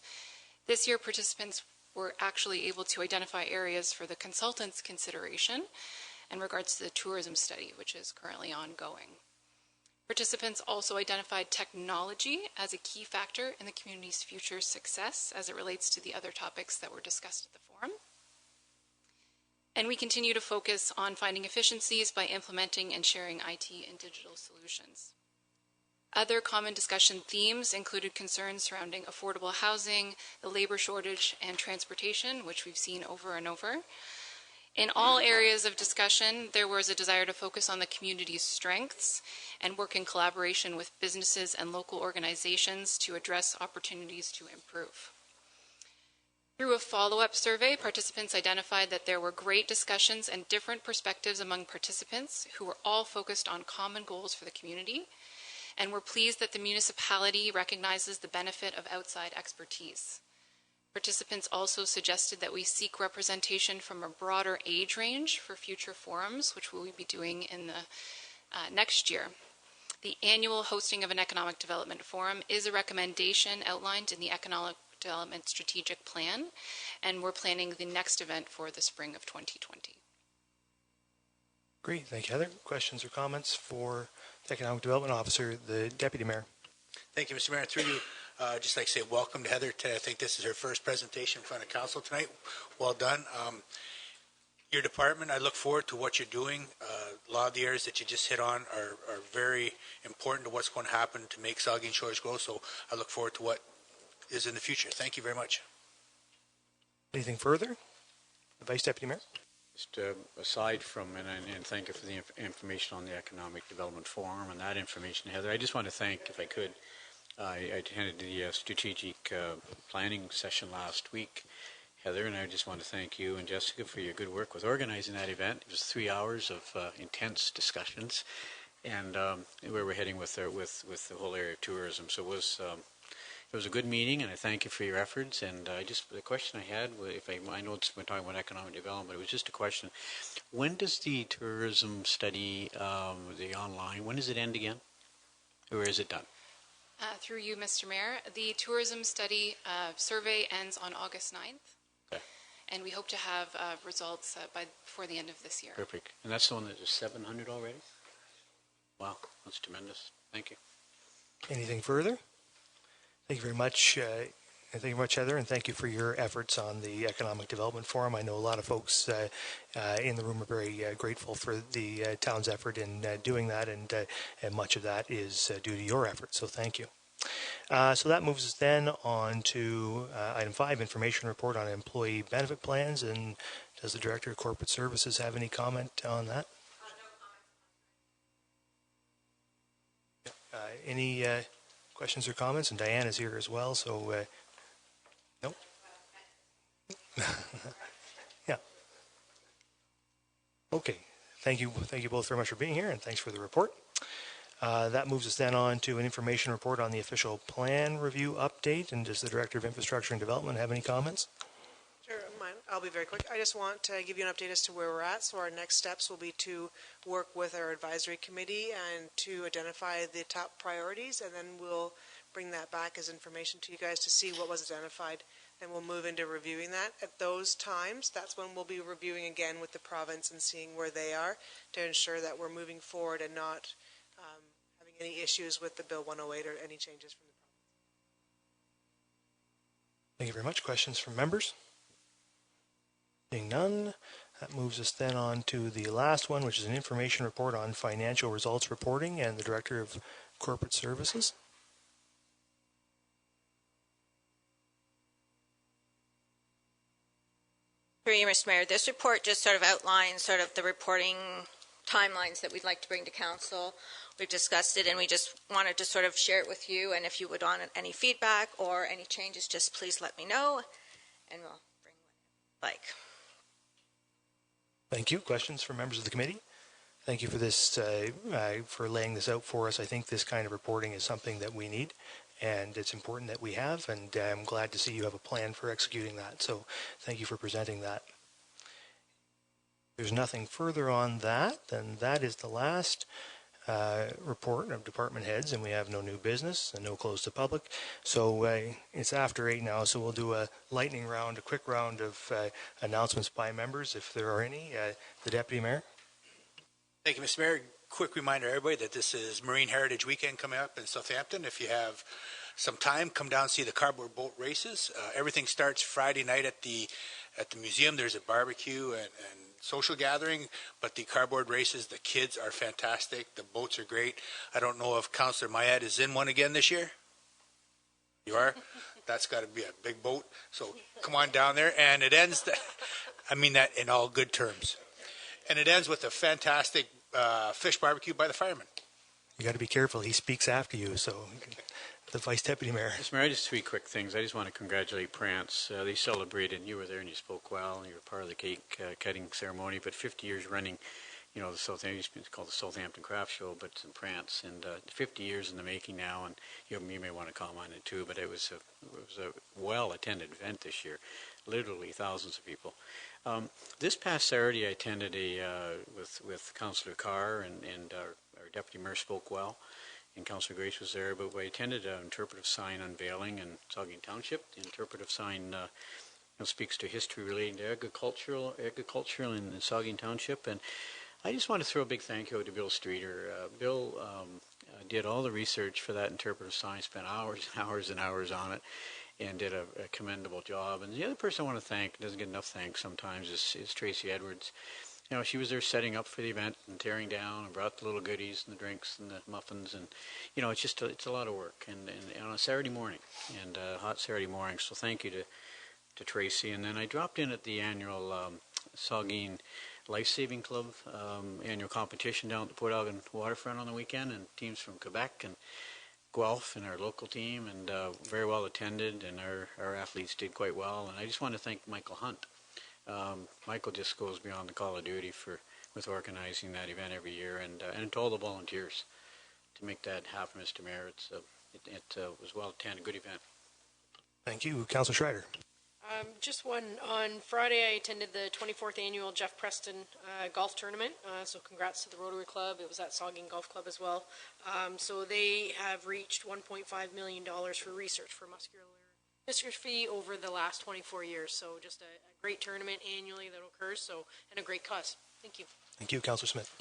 This year, participants were actually able to identify areas for the consultant's consideration in regards to the tourism study, which is currently ongoing. Participants also identified technology as a key factor in the community's future success as it relates to the other topics that were discussed at the forum. And we continue to focus on finding efficiencies by implementing and sharing IT and digital solutions. Other common discussion themes included concerns surrounding affordable housing, the labor shortage, and transportation, which we've seen over and over. In all areas of discussion, there was a desire to focus on the community's strengths and work in collaboration with businesses and local organizations to address opportunities to improve. Through a follow-up survey, participants identified that there were great discussions and different perspectives among participants who were all focused on common goals for the community, and were pleased that the municipality recognizes the benefit of outside expertise. Participants also suggested that we seek representation from a broader age range for future forums, which we will be doing in the next year. The annual hosting of an economic development forum is a recommendation outlined in the Economic Development Strategic Plan, and we're planning the next event for the spring of 2020. Great. Thank you, Heather. Questions or comments for the Economic Development Officer, the Deputy Mayor? Thank you, Mr. Mayor. Through you, just like to say welcome to Heather. I think this is her first presentation in front of council tonight. Well done. Your department, I look forward to what you're doing. A lot of the areas that you just hit on are very important to what's going to happen to make Saugeen Shores grow, so I look forward to what is in the future. Thank you very much. Anything further? The Vice Deputy Mayor? Just aside from, and thank you for the information on the Economic Development Forum and that information, Heather, I just want to thank, if I could, I attended the strategic planning session last week, Heather, and I just want to thank you and Jessica for your good work with organizing that event. It was 3 hours of intense discussions, and where we're heading with the whole area of tourism. So it was a good meeting, and I thank you for your efforts. And the question I had, I know we're talking about economic development, it was just a question. When does the tourism study, the online, when does it end again? Or is it done? Through you, Mr. Mayor, the tourism study survey ends on August 9th. Okay. And we hope to have results before the end of this year. Perfect. And that's the one that is 700 already? Wow, that's tremendous. Thank you. Anything further? Thank you very much. Thank you very much, Heather, and thank you for your efforts on the Economic Development Forum. I know a lot of folks in the room are very grateful for the town's effort in doing that, and much of that is due to your efforts, so thank you. So that moves us then on to item 5, information report on employee benefit plans. And does the Director of Corporate Services have any comment on that? Any questions or comments? And Diane is here as well, so nope. Yeah. Okay. Thank you both very much for being here, and thanks for the report. That moves us then on to an information report on the official plan review update. And does the Director of Infrastructure and Development have any comments? Sure, I'll be very quick. I just want to give you an update as to where we're at. So our next steps will be to work with our advisory committee and to identify the top priorities, and then we'll bring that back as information to you guys to see what was identified, and we'll move into reviewing that. At those times, that's when we'll be reviewing again with the province and seeing where they are to ensure that we're moving forward and not having any issues with the Bill 108 or any changes from the province. Thank you very much. Questions from members? Seeing none, that moves us then on to the last one, which is an information report on financial results reporting and the Director of Corporate Services. Through you, Mr. Mayor, this report just sort of outlines sort of the reporting timelines that we'd like to bring to council. We've discussed it and we just wanted to sort of share it with you, and if you would want any feedback or any changes, just please let me know and we'll bring what like. Thank you. Questions from members of the committee? Thank you for this, for laying this out for us. I think this kind of reporting is something that we need, and it's important that we have, and I'm glad to see you have a plan for executing that. So thank you for presenting that. There's nothing further on that, then that is the last report of department heads, and we have no new business and no close to public. So it's after 8 now, so we'll do a lightning round, a quick round of announcements by members, if there are any. The Deputy Mayor. Thank you, Mr. Mayor. Quick reminder, everybody, that this is Marine Heritage Weekend coming up in Southampton. If you have some time, come down and see the cardboard boat races. Everything starts Friday night at the museum. There's a barbecue and social gathering, but the cardboard races, the kids are fantastic. The boats are great. I don't know if Councillor Mayette is in one again this year. You are? That's got to be a big boat. So come on down there. And it ends, I mean that in all good terms. And it ends with a fantastic fish barbecue by the firemen. You got to be careful. He speaks after you, so the Vice Deputy Mayor. Mr. Mayor, just 3 quick things. I just want to congratulate Prance. They celebrated, and you were there and you spoke well, and you were part of the cake cutting ceremony, but 50 years running, you know, it's called the Southampton Craft Show, but it's in Prance, and 50 years in the making now, and you may want to comment on it too, but it was a well-attended event this year, literally thousands of people. This past Saturday, I attended with Councillor Carr, and our Deputy Mayor spoke well, and Councillor Grace was there, but we attended an interpretive sign unveiling in Saugeen Township. The interpretive sign speaks to history relating to agriculture in Saugeen Township, and I just want to throw a big thank you out to Bill Streeter. Bill did all the research for that interpretive sign, spent hours and hours and hours on it, and did a commendable job. And the other person I want to thank, doesn't get enough thanks sometimes, is Tracy Edwards. You know, she was there setting up for the event and tearing down and brought the little goodies and the drinks and the muffins, and you know, it's a lot of work, and on a Saturday morning, and hot Saturday morning. So thank you to Tracy. And then I dropped in at the annual Saugeen Life Saving Club annual competition down at the Port Elgin waterfront on the weekend, and teams from Quebec and Guelph and our local team, and very well attended, and our athletes did quite well. And I just want to thank Michael Hunt. Michael just goes beyond the call of duty with organizing that event every year, and to all the volunteers to make that happen, Mr. Mayor. It was well attended, good event. Thank you, Councillor Schreider. Just one. On Friday, I attended the 24th annual Jeff Preston golf tournament. So congrats to the Rotary Club. It was at Saugeen Golf Club as well. So they have reached $1.5 million for research for muscular dystrophy over the last 24 years. So just a great tournament annually that occurs. So, and a great cause. Thank you. Thank you, Councillor Smith.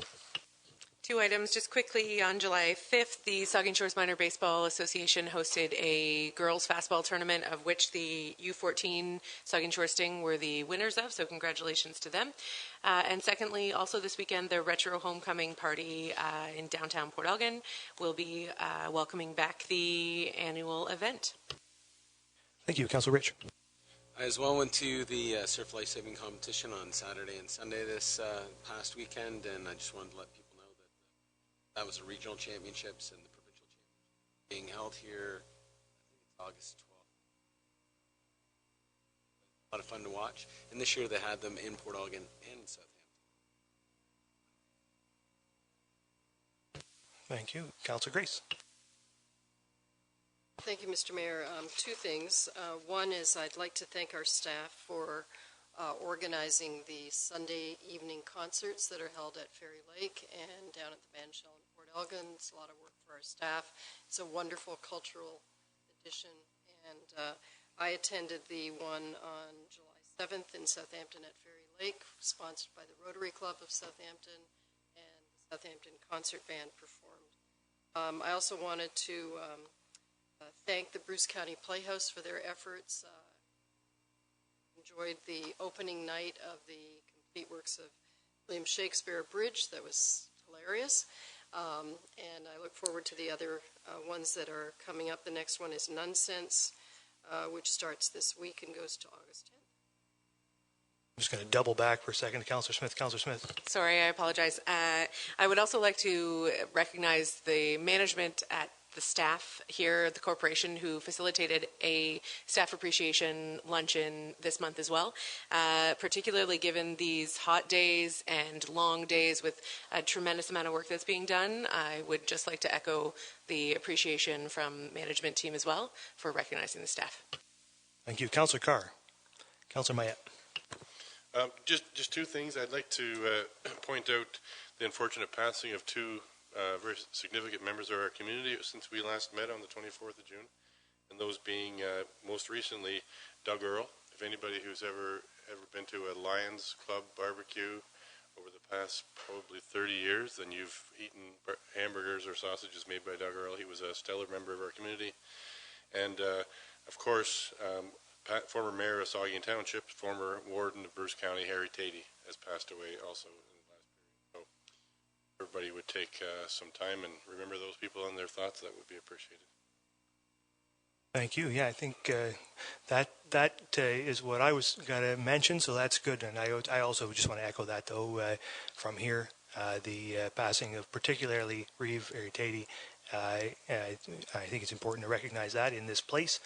2 items just quickly. On July 5th, the Saugeen Shores Minor Baseball Association hosted a girls fastball tournament, of which the U14 Saugeen Shore Sting were the winners of, so congratulations to them. And secondly, also this weekend, the Retro Homecoming Party in downtown Port Elgin will be welcoming back the annual event. Thank you, Councillor Rich. I as well went to the surf life saving competition on Saturday and Sunday this past weekend, and I just wanted to let people know that was the regional championships and the provincial championships being held here. I think it's August 12th. A lot of fun to watch, and this year they had them in Port Elgin and Southampton. Thank you, Councillor Grace. Thank you, Mr. Mayor. 2 things. One is I'd like to thank our staff for organizing the Sunday evening concerts that are held at Fairy Lake and down at the Bandshell in Port Elgin. It's a lot of work for our staff. It's a wonderful cultural addition. And I attended the one on July 7th in Southampton at Fairy Lake, sponsored by the Rotary Club of Southampton, and the Southampton Concert Band performed. I also wanted to thank the Bruce County Playhouse for their efforts enjoyed the opening night of the complete works of William Shakespeare Bridge. That was hilarious. And I look forward to the other ones that are coming up. The next one is Nonsense, which starts this week and goes to August 10th. I'm just going to double back for a second to Councillor Smith. Councillor Smith. Sorry, I apologize. I would also like to recognize the management at the staff here at the corporation who facilitated a staff appreciation luncheon this month as well, particularly given these hot days and long days with a tremendous amount of work that's being done. I would just like to echo the appreciation from management team as well for recognizing the staff. Thank you. Councillor Carr. Councillor Mayette. Just two things. I'd like to point out the unfortunate passing of two very significant members of our community since we last met on the 24th of June, and those being most recently Doug Earl. If anybody who's ever been to a Lions Club barbecue over the past probably 30 years, then you've eaten hamburgers or sausages made by Doug Earl. He was a stellar member of our community. And of course, former mayor of Saugeen Township, former warden of Bruce County, Harry Tatey, has passed away also in the last period. So everybody would take some time and remember those people and their thoughts. That would be appreciated. Thank you. Yeah, I think that is what I was going to mention, so that's good. And I also just want to echo that, though, from here, the passing of particularly Reeve Tatey. I think it's important to recognize that in this place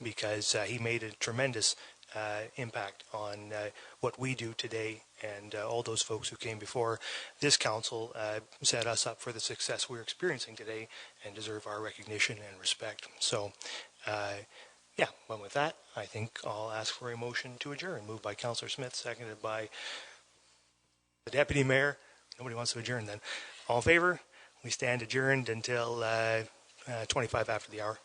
because he made a tremendous impact on what we do today, and all those folks who came before this council set us up for the success we're experiencing today and deserve our recognition and respect. So, yeah, well, with that, I think I'll ask for a motion to adjourn. Moved by Councillor Smith, seconded by the Deputy Mayor. Nobody wants to adjourn then. All in favor? We stand adjourned until 25 after the hour.